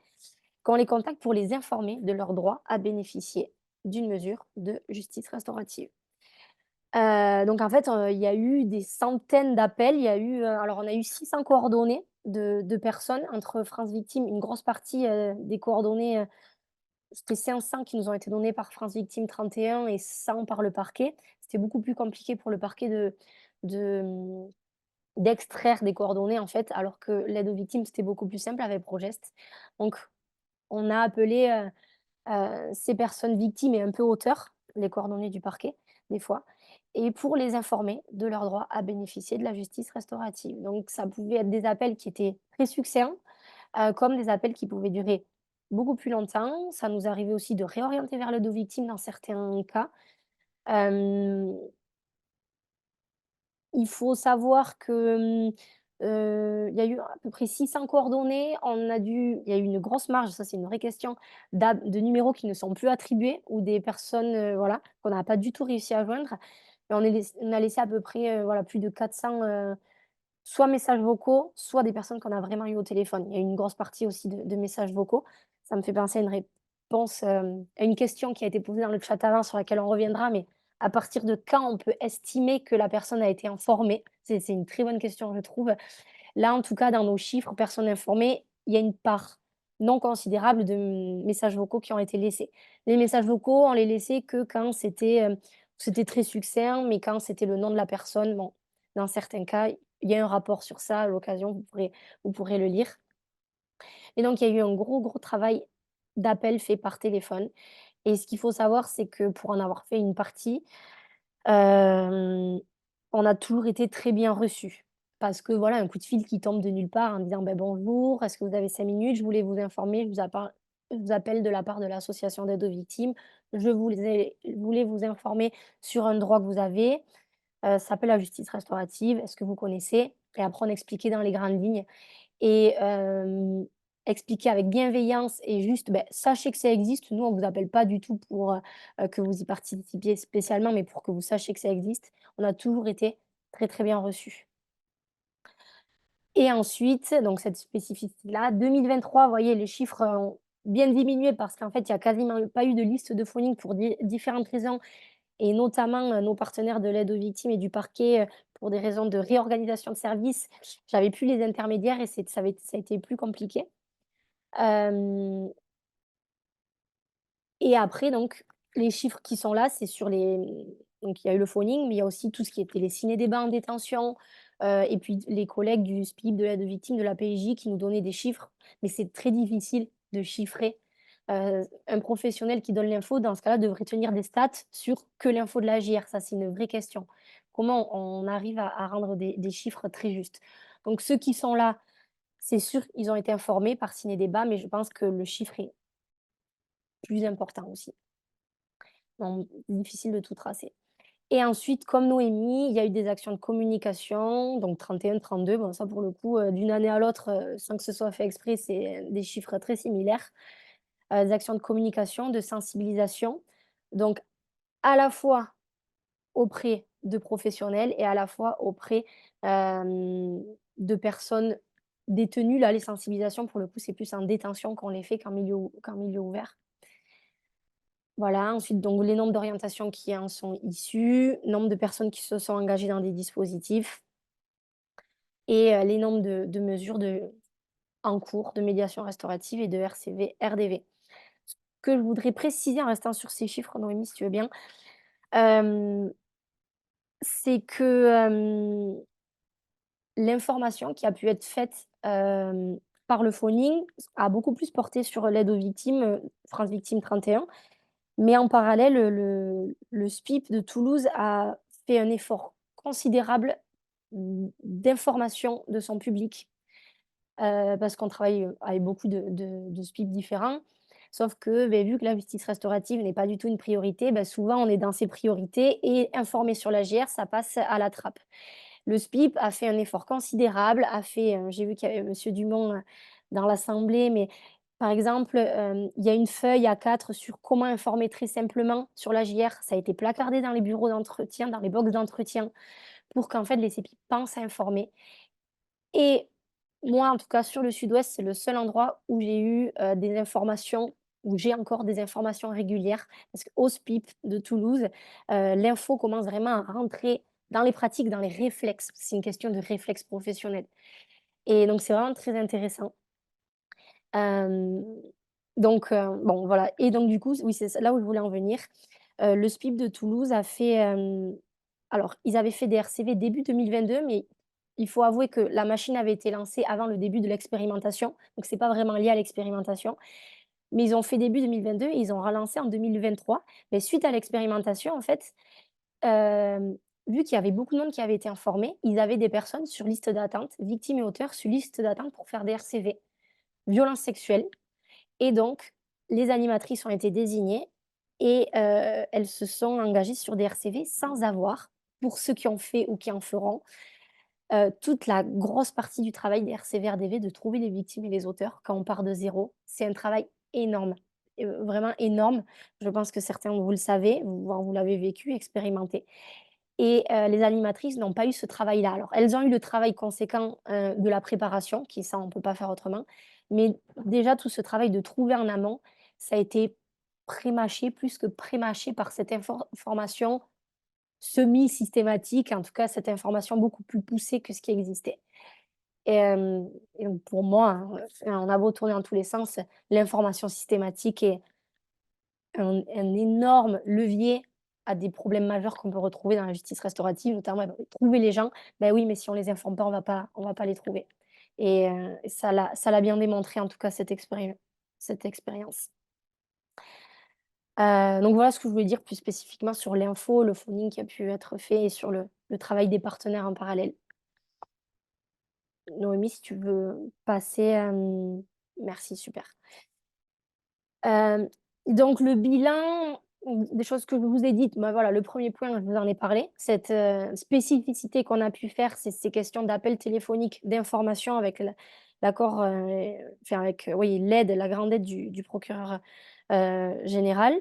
qu'on les contacte pour les informer de leur droit à bénéficier d'une mesure de justice restaurative. Donc en fait, il y a eu des centaines d'appels, il y a eu, alors on a eu 600 coordonnées de personnes entre France Victimes, une grosse partie, des coordonnées, c'était 500 qui nous ont été données par France Victimes 31 et 100 par le parquet. C'était beaucoup plus compliqué pour le parquet de, d'extraire des coordonnées en fait, alors que l'aide aux victimes, c'était beaucoup plus simple avec Progest. Donc on a appelé, ces personnes victimes et un peu auteurs, les coordonnées du parquet, des fois, et pour les informer de leur droit à bénéficier de la justice restaurative. Donc ça pouvait être des appels qui étaient très succincts, comme des appels qui pouvaient durer beaucoup plus longtemps. Ça nous arrivait aussi de réorienter vers l'aide aux victimes dans certains cas. Hem Il faut savoir que, il y a eu à peu près 600 coordonnées. Il y a eu une grosse marge, ça c'est une vraie question, de numéros qui ne sont plus attribués ou des personnes, voilà, qu'on n'a pas du tout réussi à joindre. Et on a laissé à peu près, voilà, plus de 400, soit messages vocaux, soit des personnes qu'on a vraiment eues au téléphone. Il y a une grosse partie aussi de messages vocaux. Ça me fait penser à une réponse, à une question qui a été posée dans le chat avant, sur laquelle on reviendra, mais à partir de quand on peut estimer que la personne a été informée? C'est une très bonne question, je trouve. Là, en tout cas, dans nos chiffres personnes informées, il y a une part non considérable de messages vocaux qui ont été laissés. Les messages vocaux, on les laissait que quand c'était très succinct, mais quand c'était le nom de la personne, bon, dans certains cas, il y a un rapport sur ça, à l'occasion, vous pourrez le lire. Et donc il y a eu un gros, gros travail d'appel fait par téléphone et ce qu'il faut savoir, c'est que pour en avoir fait une partie, Hem, on a toujours été très bien reçus. Parce que voilà, un coup de fil qui tombe de nulle part en disant: «Beh, bonjour, est-ce que vous avez 5 minutes? Je voulais vous informer, je vous appelle de la part de l'association d'aide aux victimes. Je voulais vous informer sur un droit que vous avez, ça s'appelle la justice restaurative. Est-ce que vous connaissez?» Et après on expliquait dans les grandes lignes et expliquer avec bienveillance et juste, beh, sachez que ça existe. Nous, on vous appelle pas du tout pour, que vous y participiez spécialement, mais pour que vous sachiez que ça existe. On a toujours été très, très bien reçus. Et ensuite, donc cette spécificité-là, 2023, vous voyez, les chiffres ont bien diminué parce qu'en fait, il y a quasiment pas eu de liste de phoning pour différentes raisons et notamment, nos partenaires de l'aide aux victimes et du parquet, pour des raisons de réorganisation de services. J'avais plus les intermédiaires et ça a été plus compliqué. Hem Et après donc, les chiffres qui sont là, c'est sur donc il y a eu le phoning, mais il y a aussi tout ce qui était les ciné-débats en détention, et puis les collègues du SPIP, de l'aide aux victimes, de la PJ qui nous donnaient des chiffres, mais c'est très difficile de chiffrer. Un professionnel qui donne l'info, dans ce cas-là, devrait tenir des stats sur que l'info de la JR. Ça, c'est une vraie question. Comment on arrive à rendre des chiffres très justes? Donc ceux qui sont là, c'est sûr, ils ont été informés par ciné-débat, mais je pense que le chiffre est plus important aussi. Donc, difficile de tout tracer. Et ensuite, comme Noémie, il y a eu des actions de communication, donc 31, 32. Bon, ça pour le coup, d'une année à l'autre, sans que ce soit fait exprès, c'est des chiffres très similaires. Des actions de communication, de sensibilisation, donc à la fois auprès de professionnels et à la fois auprès, de personnes détenues. Là, les sensibilisations, pour le coup, c'est plus en détention qu'on les fait qu'en milieu ouvert. Voilà, ensuite donc les nombres d'orientations qui en sont issus, nombre de personnes qui se sont engagées dans des dispositifs et les nombres de mesures en cours de médiation restaurative et de RCV, RDV. Ce que je voudrais préciser en restant sur ces chiffres, Noémie, si tu veux bien, hem, c'est que, l'information qui a pu être faite, par le phoning a beaucoup plus porté sur l'aide aux victimes, France Victimes 31. Mais en parallèle, le SPIP de Toulouse a fait un effort considérable, d'information de son public, parce qu'on travaille, avec beaucoup de SPIP différents. Sauf que, beh, vu que la justice restaurative n'est pas du tout une priorité, bah, souvent on est dans ses priorités et informer sur la JR, ça passe à la trappe. Le SPIP a fait un effort considérable, j'ai vu qu'il y avait monsieur Dumont, dans l'assemblée, mais par exemple, il y a une feuille A4 sur comment informer très simplement sur la JR. Ça a été placardé dans les bureaux d'entretien, dans les box d'entretien pour qu'en fait les épis pensent à informer et moi, en tout cas, sur le sud-ouest, c'est le seul endroit où j'ai eu, des informations où j'ai encore des informations régulières parce qu'au SPIP de Toulouse, l'info commence vraiment à rentrer dans les pratiques, dans les réflexes. C'est une question de réflexe professionnel et donc c'est vraiment très intéressant. Hem, donc bon voilà et donc du coup, oui, c'est ça là où je voulais en venir. Le SPIP de Toulouse a fait, alors ils avaient fait des RCV début 2022, mais il faut avouer que la machine avait été lancée avant le début de l'expérimentation, donc c'est pas vraiment lié à l'expérimentation. Mais ils ont fait début 2022 et ils ont relancé en 2023. Mais suite à l'expérimentation, en fait, vu qu'il y avait beaucoup de monde qui avait été informé, ils avaient des personnes sur liste d'attente, victimes et auteurs sur liste d'attente pour faire des RCV. Violences sexuelles et donc les animatrices ont été désignées et elles se sont engagées sur des RCV sans avoir, pour ceux qui ont fait ou qui en feront, toute la grosse partie du travail des RCV-RDV de trouver les victimes et les auteurs quand on part de zéro. C'est un travail énorme, vraiment énorme. Je pense que certains, vous le savez, vous l'avez vécu, expérimenté et les animatrices n'ont pas eu ce travail-là. Alors, elles ont eu le travail conséquent, de la préparation, qui ça, on ne peut pas faire autrement. Mais déjà, tout ce travail de trouver en amont, ça a été prémâché, plus que prémâché par cette information semi-systématique, en tout cas, cette information beaucoup plus poussée que ce qui existait. Et donc pour moi, hein, on a beau tourner dans tous les sens, l'information systématique est un énorme levier à des problèmes majeurs qu'on peut retrouver dans la justice restaurative, notamment trouver les gens. Ben oui, mais si on les informe pas, on va pas les trouver et ça l'a bien démontré en tout cas cette expérience. Donc voilà ce que je voulais dire plus spécifiquement sur l'info, le phoning qui a pu être fait et sur le travail des partenaires en parallèle. Noémie, si tu veux passer, merci, super. Hem, donc le bilan, des choses que je vous ai dites, bah, voilà, le premier point, je vous en ai parlé. Cette, spécificité qu'on a pu faire, c'est ces questions d'appel téléphonique, d'information avec l'accord, enfin avec, oui, l'aide, la grande aide du procureur, général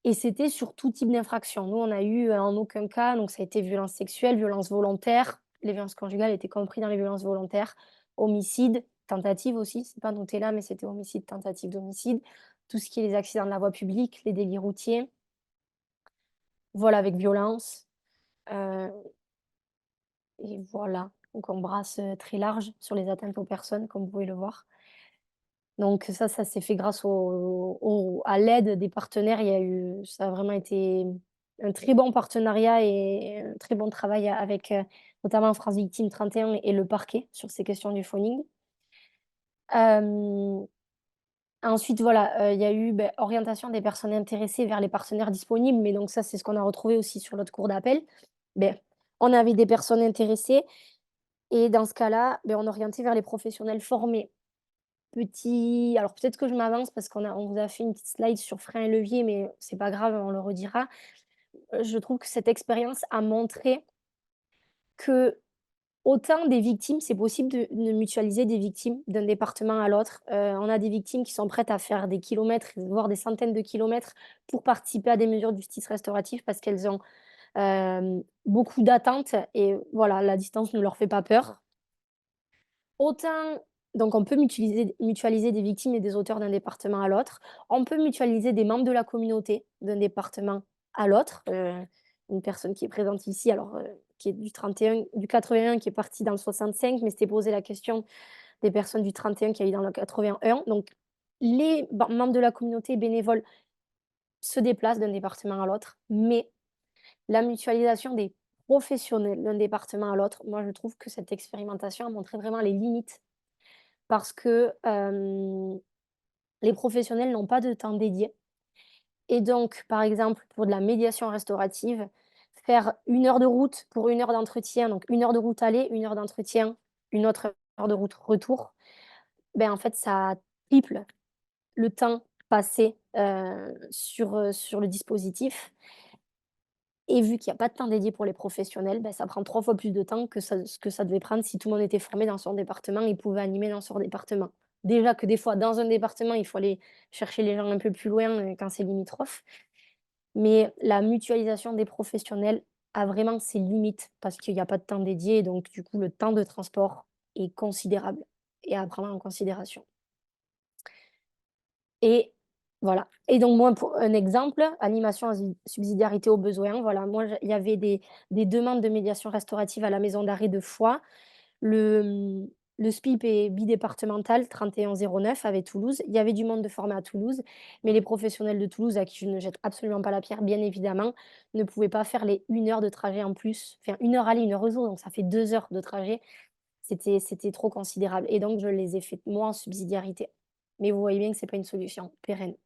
et c'était sur tout type d'infraction. Nous, on a eu, en aucun cas donc ça a été violence sexuelle, violence volontaire, les violences conjugales étaient compris dans les violences volontaires, homicide, tentative aussi, c'est pas noté là, mais c'était homicide, tentative d'homicide, tout ce qui est les accidents de la voie publique, les délits routiers, vol avec violence, heu et voilà. Donc on brasse, très large sur les atteintes aux personnes, comme vous pouvez le voir. Donc ça s'est fait grâce à l'aide des partenaires. Il y a eu ça a vraiment été un très bon partenariat et un très bon travail avec, notamment France Victimes 31 et le parquet sur ces questions du phoning. Hem, ensuite voilà, il y a eu, beh, orientation des personnes intéressées vers les partenaires disponibles, mais donc ça, c'est ce qu'on a retrouvé aussi sur notre cour d'appel. Beh, on avait des personnes intéressées et dans ce cas-là, beh, on orientait vers les professionnels formés. Alors peut-être que je m'avance parce on vous a fait une petite slide sur freins et leviers, mais c'est pas grave, on le redira. Je trouve que cette expérience a montré que autant des victimes, c'est possible de mutualiser des victimes d'un département à l'autre. On a des victimes qui sont prêtes à faire des kilomètres, voire des centaines de kilomètres pour participer à des mesures de justice restaurative parce qu'elles ont, beaucoup d'attentes et voilà, la distance ne leur fait pas peur. Autant donc on peut mutualiser des victimes et des auteurs d'un département à l'autre. On peut mutualiser des membres de la communauté d'un département à l'autre. Une personne qui est présente ici, alors, qui est du 31 du 81 qui est partie dans le 65, mais s'était posé la question des personnes du 31 qui allaient dans le 81. Donc les membres de la communauté bénévoles se déplacent d'un département à l'autre, mais la mutualisation des professionnels d'un département à l'autre, moi je trouve que cette expérimentation a montré vraiment les limites parce que, les professionnels n'ont pas de temps dédié et donc, par exemple, pour de la médiation restaurative, faire 1 heure de route pour 1 heure d'entretien, donc 1 heure de route aller, 1 heure d'entretien, une autre heure de route retour, ben, en fait, ça triple le temps passé, sur le dispositif et vu qu'il y a pas de temps dédié pour les professionnels, bah, ça prend 3 fois plus de temps que ce que ça devait prendre si tout le monde était formé dans son département et pouvait animer dans son département. Déjà que des fois, dans un département, il faut aller chercher les gens un peu plus loin, quand c'est limitrophe. Mais la mutualisation des professionnels a vraiment ses limites parce qu'il y a pas de temps dédié, donc du coup, le temps de transport est considérable et à prendre en considération. Et voilà et donc moi, pour un exemple, animation à subsidiarité aux besoins, voilà, moi, il y avait des demandes de médiation restaurative à la maison d'arrêt de Foix. Le, le SPIP est bidépartemental 3109 avec Toulouse. Il y avait du monde de formé à Toulouse, mais les professionnels de Toulouse, à qui je ne jette absolument pas la pierre, bien évidemment, ne pouvaient pas faire les 1 heure de trajet en plus. Enfin, 1 heure aller, 1 heure retour, donc ça fait 2 heures de trajet. C'était trop considérable et donc je les ai fait moi en subsidiarité. Mais vous voyez bien que c'est pas une solution pérenne.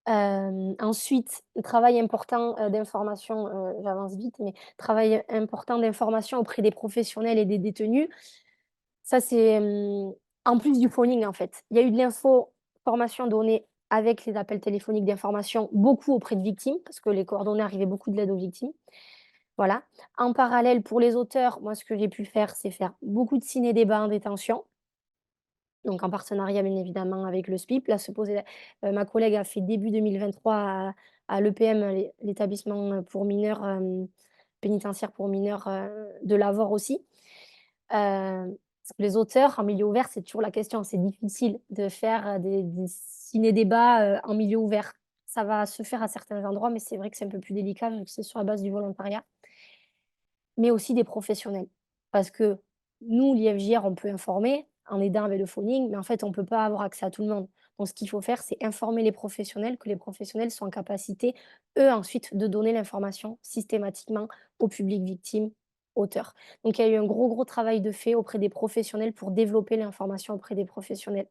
Ensuite, travail important, d'information, j'avance vite, mais travail important d'information auprès des professionnels et des détenus. Ça, c'est, en plus du phoning, en fait. Il y a eu de l'information donnée avec les appels téléphoniques d'information, beaucoup auprès de victimes, parce que les coordonnées arrivaient beaucoup de l'aide aux victimes. Voilà. En parallèle, pour les auteurs, moi, ce que j'ai pu faire, c'est faire beaucoup de ciné-débats en détention. Donc en partenariat bien évidemment avec le SPIP. Là se posait ma collègue a fait début 2023 à l'EPM, l'établissement, pour mineurs, pénitentiaire pour mineurs, de Lavore aussi. Parce que les auteurs en milieu ouvert, c'est toujours la question, c'est difficile de faire, des ciné-débats, en milieu ouvert. Ça va se faire à certains endroits, mais c'est vrai que c'est un peu plus délicat vu que c'est sur la base du volontariat. Mais aussi des professionnels. Parce que nous, l'IFJR, on peut informer en aidant avec le phoning, mais en fait, on ne peut pas avoir accès à tout le monde. Donc ce qu'il faut faire, c'est informer les professionnels, que les professionnels soient en capacité, eux, ensuite, de donner l'information systématiquement au public victime, auteur. Donc il y a eu un gros, gros travail de fait auprès des professionnels pour développer l'information auprès des professionnels.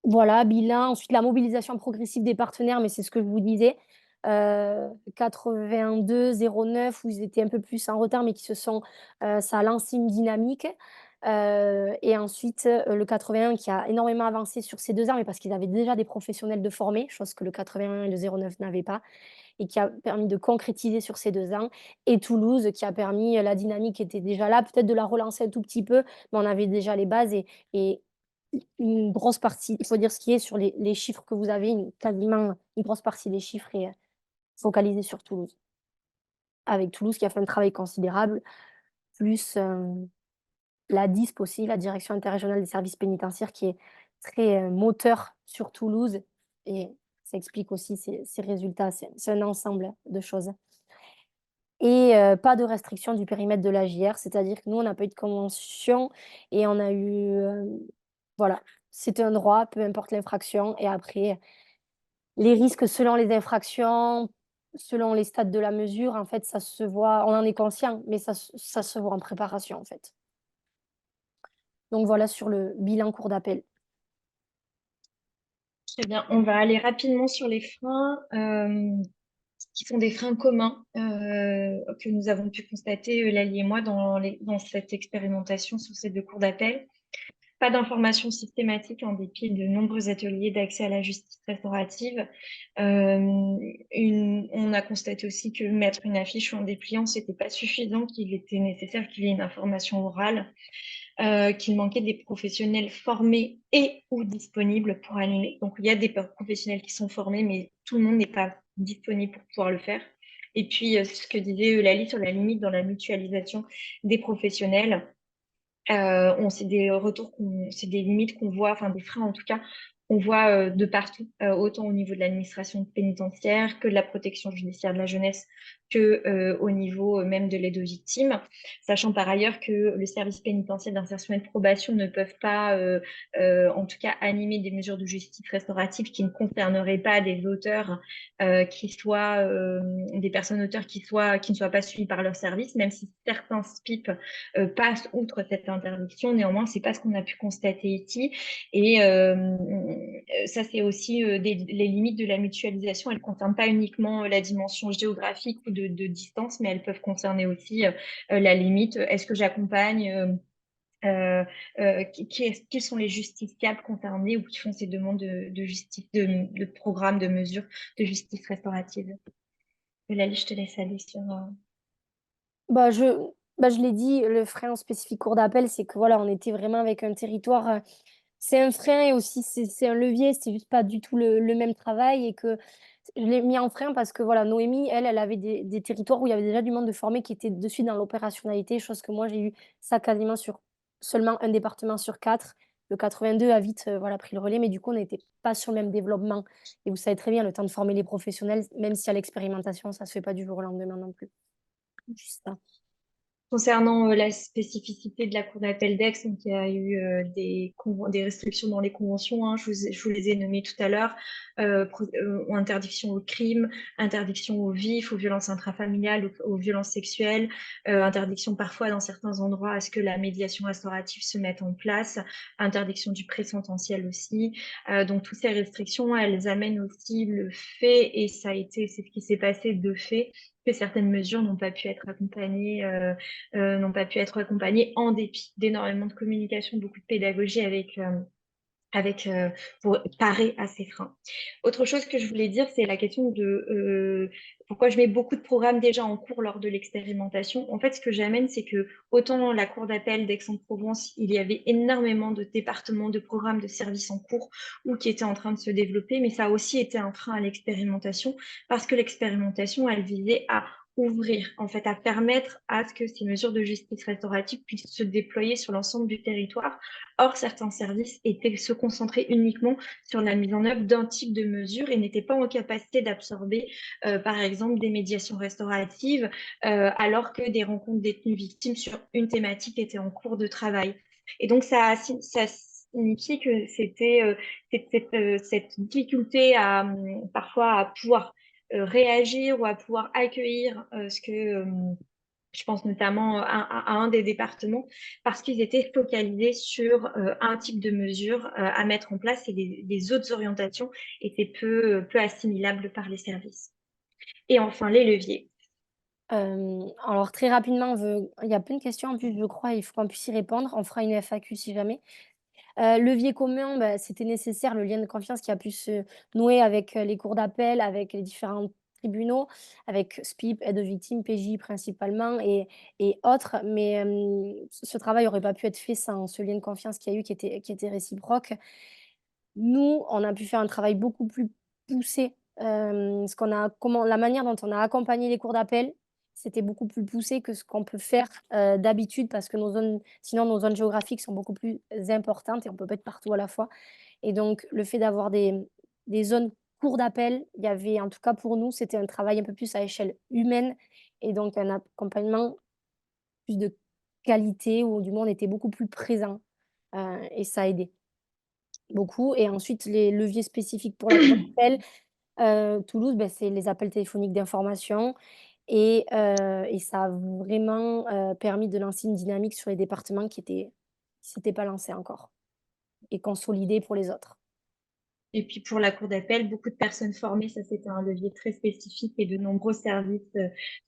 Voilà, bilan, ensuite la mobilisation progressive des partenaires, mais c'est ce que je vous disais, 82-09 où ils étaient un peu plus en retard, mais qui se sont, ça a lancé une dynamique, et ensuite, le 81 qui a énormément avancé sur ces 2 ans, mais parce qu'ils avaient déjà des professionnels de formés, chose que le 81 et le 09 n'avaient pas et qui a permis de concrétiser sur ces 2 ans, et Toulouse qui a permis, la dynamique était déjà là, peut-être de la relancer un tout petit peu, mais on avait déjà les bases, et une grosse partie, il faut dire ce qui est, sur les chiffres que vous avez, quasiment une grosse partie des chiffres est, focalisée sur Toulouse. Avec Toulouse qui a fait un travail considérable, plus, la DISP aussi, la Direction interrégionale des services pénitentiaires, qui est très, moteur sur Toulouse, et ça explique aussi ces résultats. C'est un ensemble de choses, et pas de restriction du périmètre de la JR, c'est-à-dire que nous, on n'a pas eu de convention, et on a eu, voilà, c'est un droit, peu importe l'infraction, et après les risques selon les infractions, selon les stades de la mesure, en fait, ça se voit, on en est conscient, mais ça se voit en préparation, en fait. Donc voilà sur le bilan cour d'appel. Très bien. On va aller rapidement sur les freins, qui sont des freins communs que nous avons pu constater, Eulalie et moi, dans cette expérimentation sur ces 2 cours d'appel. Pas d'information systématique en dépit de nombreux ateliers d'accès à la justice restaurative. On a constaté aussi que mettre une affiche ou un dépliant, c'était pas suffisant, qu'il était nécessaire qu'il y ait une information orale, qu'il manquait des professionnels formés et ou disponibles pour animer. Donc, il y a des professionnels qui sont formés, mais tout le monde n'est pas disponible pour pouvoir le faire. Et puis, ce que disait Eulalie sur la limite dans la mutualisation des professionnels, c'est des retours, c'est des limites qu'on voit, enfin des freins en tout cas, qu'on voit de partout, autant au niveau de l'administration pénitentiaire que de la protection judiciaire de la jeunesse, que au niveau même de l'aide aux victimes, sachant par ailleurs que le service pénitentiaire d'insertion et de probation ne peuvent pas, en tout cas, animer des mesures de justice restaurative qui ne concerneraient pas des auteurs qui soient des personnes auteurs qui ne soient pas suivis par leur service, même si certains SPIP passent outre cette interdiction. Néanmoins, c'est pas ce qu'on a pu constater ici. Et ça, c'est aussi les limites de la mutualisation. Elles ne concernent pas uniquement la dimension géographique ou de distance, mais elles peuvent concerner aussi la limite. Est-ce que j'accompagne qui sont les justiciables concernés ou qui font ces demandes de justice, de programmes, de mesures de justice restaurative? Eulalie, je te laisse aller sur. Bah, je l'ai dit, le frein spécifique cour d'appel, c'est que voilà, on était vraiment avec un territoire, c'est un frein, et aussi c'est un levier, c'est juste pas du tout le même travail, et que je l'ai mis en frein parce que voilà, Noémie, elle avait des territoires où il y avait déjà du monde de formé qui était de suite dans l'opérationnalité, chose que moi j'ai eu ça quasiment sur seulement un département sur 4. Le 82 a vite, voilà, pris le relais, mais du coup on n'était pas sur le même développement, et vous savez très bien, le temps de former les professionnels, même si à l'expérimentation, ça se fait pas du jour au lendemain non plus. Juste ça. Concernant la spécificité de la Cour d'appel d'Aix, donc il y a eu des restrictions dans les conventions, hein, je vous les ai nommées tout à l'heure, interdiction au crime, interdiction au vif, aux violences intrafamiliales, aux violences sexuelles, interdiction parfois dans certains endroits à ce que la médiation restaurative se mette en place, interdiction du présententiel aussi. Donc toutes ces restrictions, elles amènent aussi le fait, et c'est ce qui s'est passé de fait, que certaines mesures n'ont pas pu être accompagnées en dépit d'énormément de communication, beaucoup de pédagogie pour parer à ces freins. Autre chose que je voulais dire, c'est la question de pourquoi je mets beaucoup de programmes déjà en cours lors de l'expérimentation. En fait, ce que j'amène, c'est que autant la Cour d'appel d'Aix-en-Provence, il y avait énormément de départements, de programmes, de services en cours ou qui étaient en train de se développer, mais ça a aussi été un frein à l'expérimentation parce que l'expérimentation, elle visait à ouvrir, en fait, à permettre à ce que ces mesures de justice restaurative puissent se déployer sur l'ensemble du territoire. Or, certains services se concentraient uniquement sur la mise en œuvre d'un type de mesure et n'étaient pas en capacité d'absorber, par exemple, des médiations restauratives, alors que des rencontres détenues victimes sur une thématique étaient en cours de travail. Et donc, ça signifie que c'était cette difficulté parfois à pouvoir réagir ou à pouvoir accueillir ce que je pense notamment à un des départements, parce qu'ils étaient focalisés sur un type de mesure à mettre en place et les autres orientations étaient peu assimilables par les services. Et enfin, les leviers. Alors très rapidement, il y a plein de questions en plus, je crois, il faut qu'on puisse y répondre. On fera une FAQ si jamais. Levier commun, bah, c'était nécessaire, le lien de confiance qui a pu se nouer avec, les cours d'appel, avec les différentes tribunaux avec SPIP, aide aux victimes, PJ principalement et autres. Mais ce travail n'aurait pas pu être fait sans ce lien de confiance qu'il y a eu qui était réciproque. Nous, on a pu faire un travail beaucoup plus poussé, ce qu'on a comment la manière dont on a accompagné les cours d'appel, c'était beaucoup plus poussé que ce qu'on peut faire, d'habitude parce que nos zones géographiques sont beaucoup plus importantes et on peut pas être partout à la fois et donc le fait d'avoir des zones cours d'appel, il y avait en tout cas pour nous, c'était un travail un peu plus à échelle humaine et donc un accompagnement plus de qualité où du moins on était beaucoup plus présent, et ça a aidé. Beaucoup et ensuite les leviers spécifiques pour la cour d'appel, Toulouse, bah, c'est les appels téléphoniques d'information et ça a vraiment, permis de lancer une dynamique sur les départements qui s'étaient pas lancés encore et consolider pour les autres. Et puis pour la cour d'appel, beaucoup de personnes formées, ça c'était un levier très spécifique et de nombreux services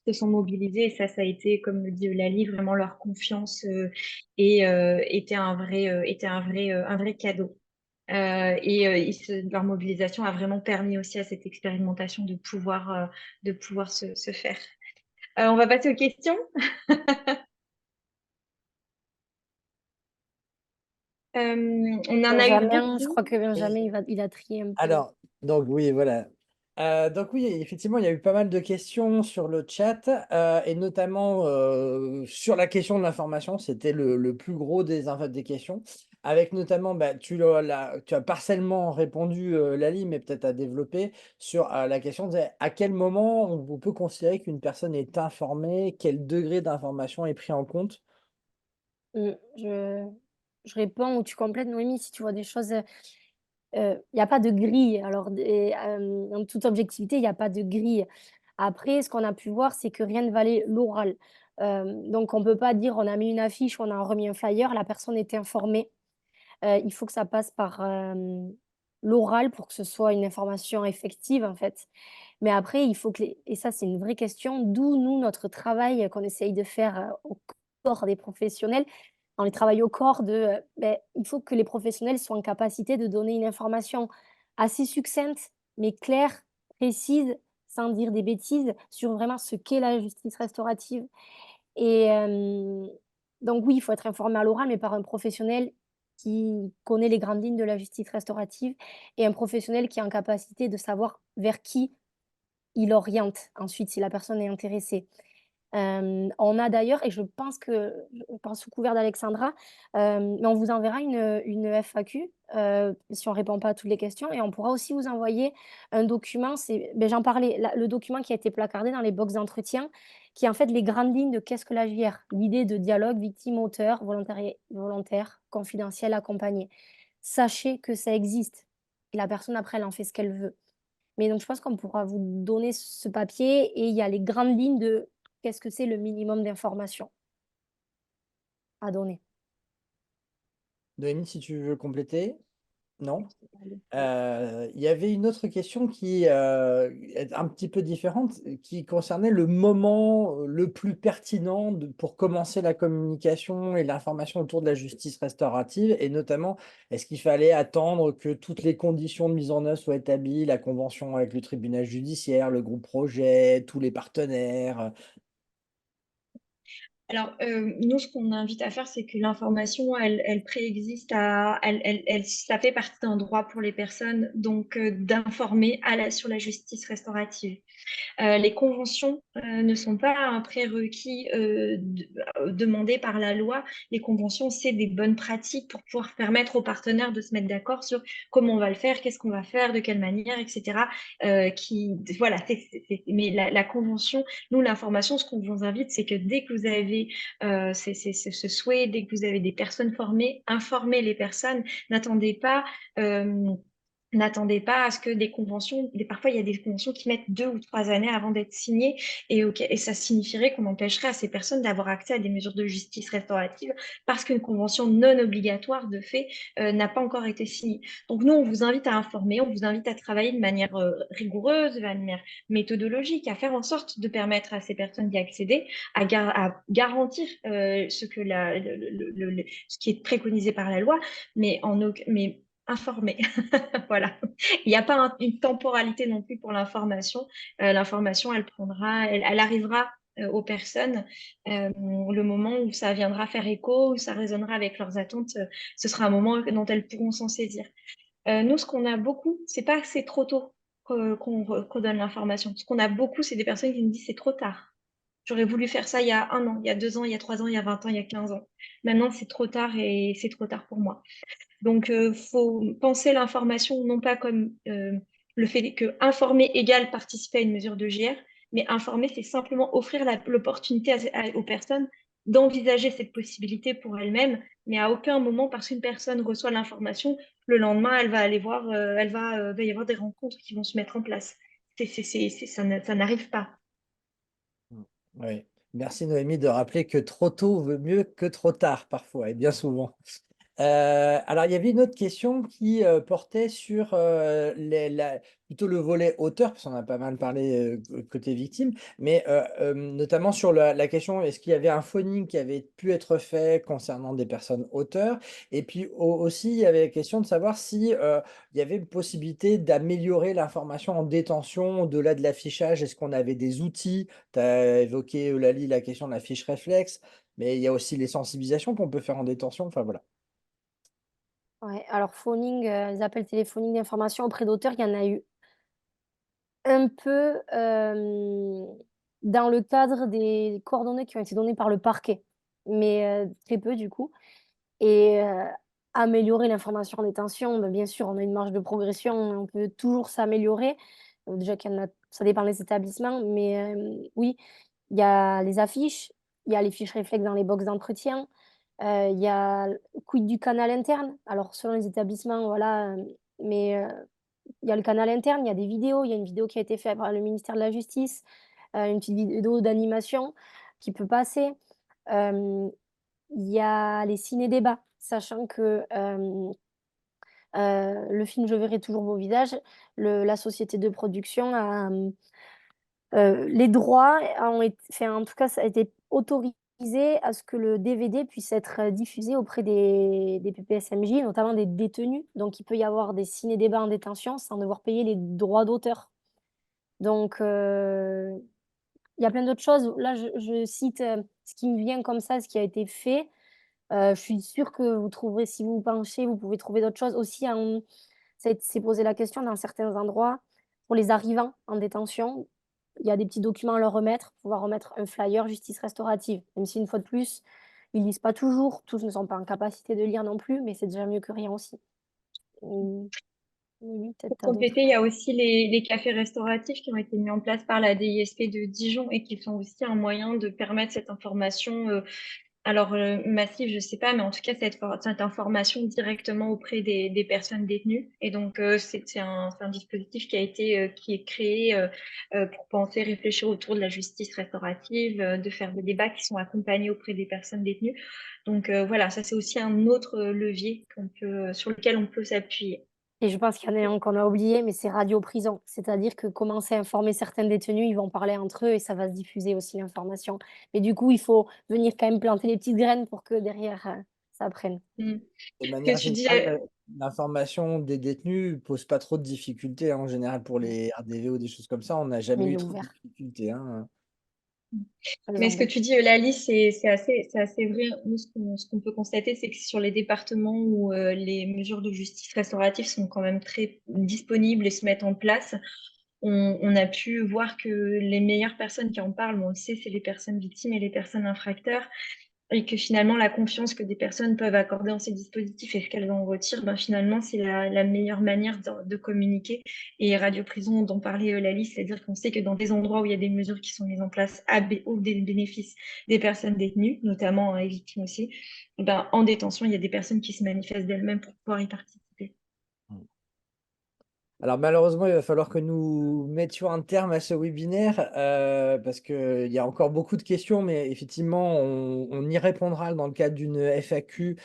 se sont mobilisés. Et ça a été, comme le dit Eulalie, vraiment leur confiance était un vrai cadeau. Leur mobilisation a vraiment permis aussi à cette expérimentation de pouvoir se faire. On va passer aux questions. On en a eu Benjamin, je beaucoup. crois que Oui. Benjamin, il a trié un peu. Alors, donc oui, voilà. Donc oui, effectivement, il y a eu pas mal de questions sur le chat, et notamment, sur la question de l'information. C'était le plus gros des questions. Avec notamment, bah, tu as partiellement répondu, Lally, mais peut-être à développer sur, la question de à quel moment on peut considérer qu'une personne est informée? Quel degré d'information est pris en compte? Mmh, je réponds ou tu complètes Noémie si tu vois des choses, il y a pas de grille. Alors en toute objectivité, il y a pas de grille. Après, ce qu'on a pu voir, c'est que rien ne valait l'oral. Donc on peut pas dire: «On a mis une affiche, on a remis un flyer», la personne est informée. Il faut que ça passe par, l'oral pour que ce soit une information effective, en fait. Mais après, il faut que les et ça, c'est une vraie question, d'où nous, notre travail, qu'on essaye de faire, au corps des professionnels. Dans les travail au corps de, il faut que les professionnels soient en capacité de donner une information assez succincte, mais claire, précise, sans dire des bêtises, sur vraiment ce qu'est la justice restaurative et donc oui, il faut être informé à l'oral, mais par un professionnel qui connaît les grandes lignes de la justice restaurative et un professionnel qui est en capacité de savoir vers qui il oriente ensuite si la personne est intéressée. On a d'ailleurs et je pense sous couvert d'Alexandra, mais on vous enverra une FAQ, si on répond pas à toutes les questions et on pourra aussi vous envoyer un document, j'en parlais, le document qui a été placardé dans les box d'entretien, qui est en fait les grandes lignes de qu'est-ce que la JR. L'idée de dialogue victime-auteur, volontaire, confidentiel, accompagné. Sachez que ça existe et la personne après elle en fait ce qu'elle veut. Mais donc je pense qu'on pourra vous donner ce papier et il y a les grandes lignes de qu'est-ce que c'est le minimum d'informations à donner. Noémie, si tu veux compléter? Non? Allez. Il y avait une autre question qui, est un petit peu différente, qui concernait le moment, le plus pertinent pour commencer la communication et l'information autour de la justice restaurative et notamment, est-ce qu'il fallait attendre que toutes les conditions de mise en œuvre soient établies, la convention avec le tribunal judiciaire, le groupe projet, tous les partenaires? Alors, nous, ce qu'on invite à faire, c'est que l'information, elle préexiste ça fait partie d'un droit pour les personnes, donc d'informer sur la justice restaurative. Les conventions ne sont pas un prérequis demandé par la loi. Les conventions, c'est des bonnes pratiques pour pouvoir permettre aux partenaires de se mettre d'accord sur comment on va le faire, qu'est-ce qu'on va faire, de quelle manière, etc. Voilà, mais la convention, nous, l'information, ce qu'on vous invite, c'est que dès que vous avez ce souhait, dès que vous avez des personnes formées, informez les personnes. N'attendez pas. euh, N'attendez pas à ce que parfois il y a des conventions qui mettent 2 ou 3 années avant d'être signées et ça signifierait qu'on empêcherait à ces personnes d'avoir accès à des mesures de justice restaurative parce qu'une convention non obligatoire de fait n'a pas encore été signée. Donc nous, on vous invite à informer, on vous invite à travailler de manière rigoureuse, de manière méthodologique, à faire en sorte de permettre à ces personnes d'y accéder, à garantir ce qui est préconisé par la loi, mais informer. Voilà. Il n'y a pas une temporalité non plus pour l'information. L'information, elle arrivera aux personnes le moment où ça viendra faire écho, où ça résonnera avec leurs attentes. Ce sera un moment dont elles pourront s'en saisir. Nous, ce qu'on a beaucoup, c'est pas que c'est trop tôt qu'on donne l'information. Ce qu'on a beaucoup, c'est des personnes qui nous disent c'est trop tard. J'aurais voulu faire ça il y a 1 an, il y a 2 ans, il y a 3 ans, il y a 20 ans, il y a 15 ans. Maintenant, c'est trop tard et c'est trop tard pour moi. Donc, faut penser l'information non pas comme le fait que informer égale participer à une mesure de GR, mais informer, c'est simplement offrir l'opportunité aux personnes d'envisager cette possibilité pour elles-mêmes, mais à aucun moment, parce qu'une personne reçoit l'information, le lendemain, elle va aller voir, va y avoir des rencontres qui vont se mettre en place. Ça n'arrive pas. Oui. Merci Noémie de rappeler que trop tôt vaut mieux que trop tard parfois et bien souvent. Alors il y avait une autre question qui, portait sur, plutôt le volet auteur, parce qu'on a pas mal parlé, côté victime, mais, notamment sur la question, est-ce qu'il y avait un phoning qui avait pu être fait concernant des personnes auteurs? Et puis aussi, il y avait la question de savoir si, il y avait une possibilité d'améliorer l'information en détention au-delà de l'affichage. Est-ce qu'on avait des outils? Tu as évoqué, Eulalie, la question de la fiche réflexe, mais il y a aussi les sensibilisations qu'on peut faire en détention, enfin voilà. Ouais, alors phoning, les appels téléphoniques d'information auprès d'auteurs, il y en a eu un peu, dans le cadre des coordonnées qui ont été données par le parquet, mais très peu du coup et améliorer l'information en détention, bah, bien sûr, on a une marge de progression, on peut toujours s'améliorer. Déjà qu'il y en a ça dépend des établissements, mais oui, il y a les affiches, il y a les fiches réflexes dans les box d'entretien, il y a quid du canal interne? Alors selon les établissements, voilà, mais il y a le canal interne, il y a des vidéos, il y a une vidéo qui a été faite par le ministère de la Justice, une petite vidéo d'animation qui peut passer. Hem, il y a les ciné-débats, sachant que, le film Je verrai toujours vos visages, la société de production a, les droits ont été enfin, en tout cas, ça a été autorisé à ce que le DVD puisse être, diffusé auprès des PPSMJ, notamment des détenus. Donc il peut y avoir des ciné-débats en détention sans devoir payer les droits d'auteur. Donc il y a plein d'autres choses. Là, je cite, ce qui me vient comme ça, ce qui a été fait. Je suis sûre que vous trouverez si vous vous penchez, vous pouvez trouver d'autres choses aussi ça s'est posé la question dans certains endroits, pour les arrivants en détention, il y a des petits documents à leur remettre, pouvoir remettre un flyer justice restaurative. Même si une fois de plus, ils lisent pas toujours, tous ne sont pas en capacité de lire non plus, mais c'est déjà mieux que rien aussi. Mmh, oui, peut-être Pour tu as d'autres compléter, il y a aussi les cafés restauratifs qui ont été mis en place par la DISP de Dijon et qui sont aussi un moyen de permettre cette information alors, massif, je sais pas, mais en tout cas, cette information directement auprès des personnes détenues. Et donc, c'est un dispositif qui est créé pour penser, réfléchir autour de la justice restaurative, de faire des débats qui sont accompagnés auprès des personnes détenues. Donc, voilà, ça, c'est aussi un autre levier sur lequel on peut s'appuyer. et je pense qu'il y en a un qu'on a oublié, mais c'est radio prison. C'est-à-dire que commencer à informer certains détenus, ils vont parler entre eux et ça va se diffuser aussi l'information. Mais du coup, il faut venir quand même planter les petites graines pour que derrière, ça prenne. Mm. De Ce que manière tu dis, générale, l'information des détenus pose pas trop de difficultés, hein, en général pour Mmh. les RDV ou des choses comme ça, on n'a Mais jamais il eu est trop de ouvert, difficultés, hein. Mais elles ce que bon. tu dis, Eulalie, c'est assez vrai. Nous, ce qu'on peut constater, c'est que sur les départements où les mesures de justice restaurative sont quand même très disponibles et se mettent en place, on a pu voir que les meilleures personnes qui en parlent, bon, on le sait, c'est les personnes victimes et les personnes infracteurs, et que finalement, la confiance que des personnes peuvent accorder en ces dispositifs et ce qu'elles en retirent, ben, finalement, c'est la meilleure manière de communiquer. Et Radio Prison, dont parlait Eulalie, c'est-à-dire qu'on sait que dans des endroits où il y a des mesures qui sont mises en place au bénéfice des personnes détenues, notamment les victimes aussi, ben, en détention, il y a des personnes qui se manifestent d'elles-mêmes pour pouvoir y participer. Alors malheureusement, il va falloir que nous mettions un terme à ce webinaire, parce qu'il y a encore beaucoup de questions, mais effectivement, on y répondra dans le cadre d'une FAQ,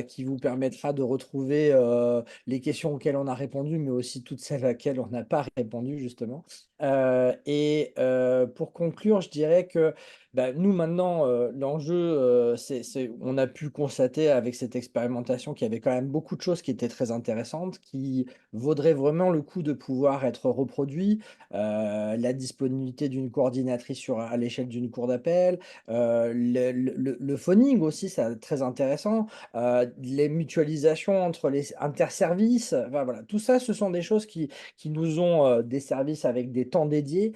qui vous permettra de retrouver, les questions auxquelles on a répondu, mais aussi toutes celles à laquelle on n'a pas répondu justement. Pour conclure, je dirais que, bah, nous maintenant, l'enjeu, c'est on a pu constater avec cette expérimentation qu'il y avait quand même beaucoup de choses qui étaient très intéressantes, qui vaudraient vraiment le coup de pouvoir être reproduits. La disponibilité d'une coordinatrice à l'échelle d'une cour d'appel, le phoning aussi, c'est très intéressant, les mutualisations entre les interservices, enfin voilà, tout ça, ce sont des choses qui nous ont, des services avec des temps dédiés.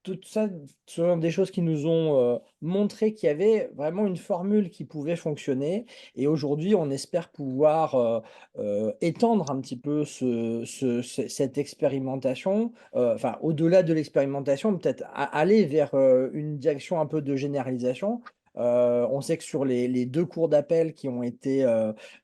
Tout ça, ce sont des choses qui nous ont, montré qu'il y avait vraiment une formule qui pouvait fonctionner et aujourd'hui, on espère pouvoir, étendre un petit peu cette expérimentation, enfin, au-delà de l'expérimentation, peut-être aller vers, une direction un peu de généralisation. On sait que sur les 2 cours d'appel qui ont été,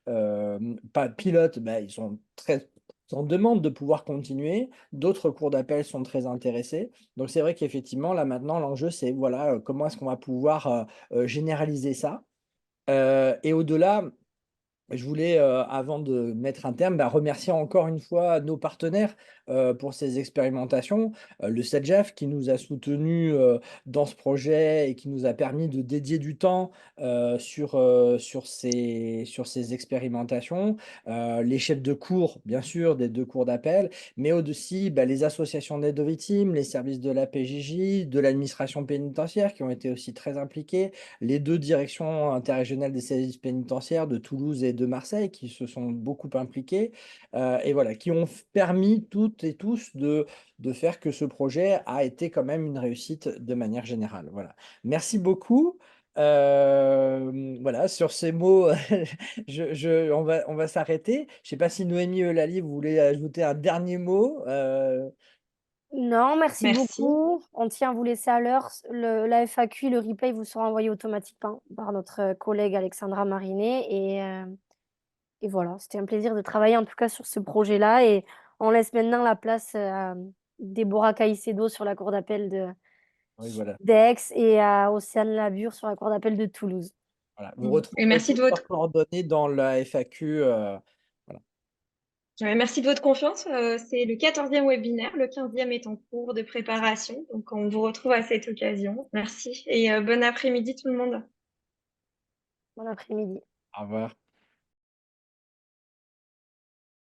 pas pilotes, bah, ils sont très en demande de pouvoir continuer. D'autres cours d'appel sont très intéressés. Donc c'est vrai qu'effectivement, là, maintenant, l'enjeu, c'est voilà, comment est-ce qu'on va pouvoir, généraliser ça? Et au-delà, je voulais, avant de mettre un terme, bah, remercier encore une fois nos partenaires, pour ces expérimentations. Le CEDJAF qui nous a soutenus, dans ce projet et qui nous a permis de dédier du temps, sur ces expérimentations. Les chefs de cours, bien sûr, des 2 cours d'appel, mais aussi, bah, les associations d'aide aux victimes, les services de la PJJ, de l'administration pénitentiaire qui ont été aussi très impliqués, les 2 directions interrégionales des services pénitentiaires de Toulouse et de Marseille qui se sont beaucoup impliqués, et voilà, qui ont permis toutes et tous de faire que ce projet a été quand même une réussite de manière générale. Voilà. Merci beaucoup. Voilà, sur ces mots, on va s'arrêter. Je ne sais pas si Noémie Eulalie, vous voulez ajouter un dernier mot. Non, merci Merci. beaucoup. On tient à vous laisser à l'heure. La FAQ et le replay vous seront envoyés automatiquement par notre collègue Alexandra Marinet. Et voilà, c'était un plaisir de travailler en tout cas sur ce projet-là. Et on laisse maintenant la place à Déborah Caicedo sur la cour d'appel Oui, voilà. d'Aix et à Océane Labure sur la cour d'appel de Toulouse. Voilà. Vous Et retrouverez merci toutes de votre leurs coordonnées dans la FAQ. Voilà. Ouais, merci de votre confiance. C'est le 14e webinaire, le 15e est en cours de préparation, donc on vous retrouve à cette occasion. Merci et bon après-midi tout le monde. Bon après-midi. Au revoir.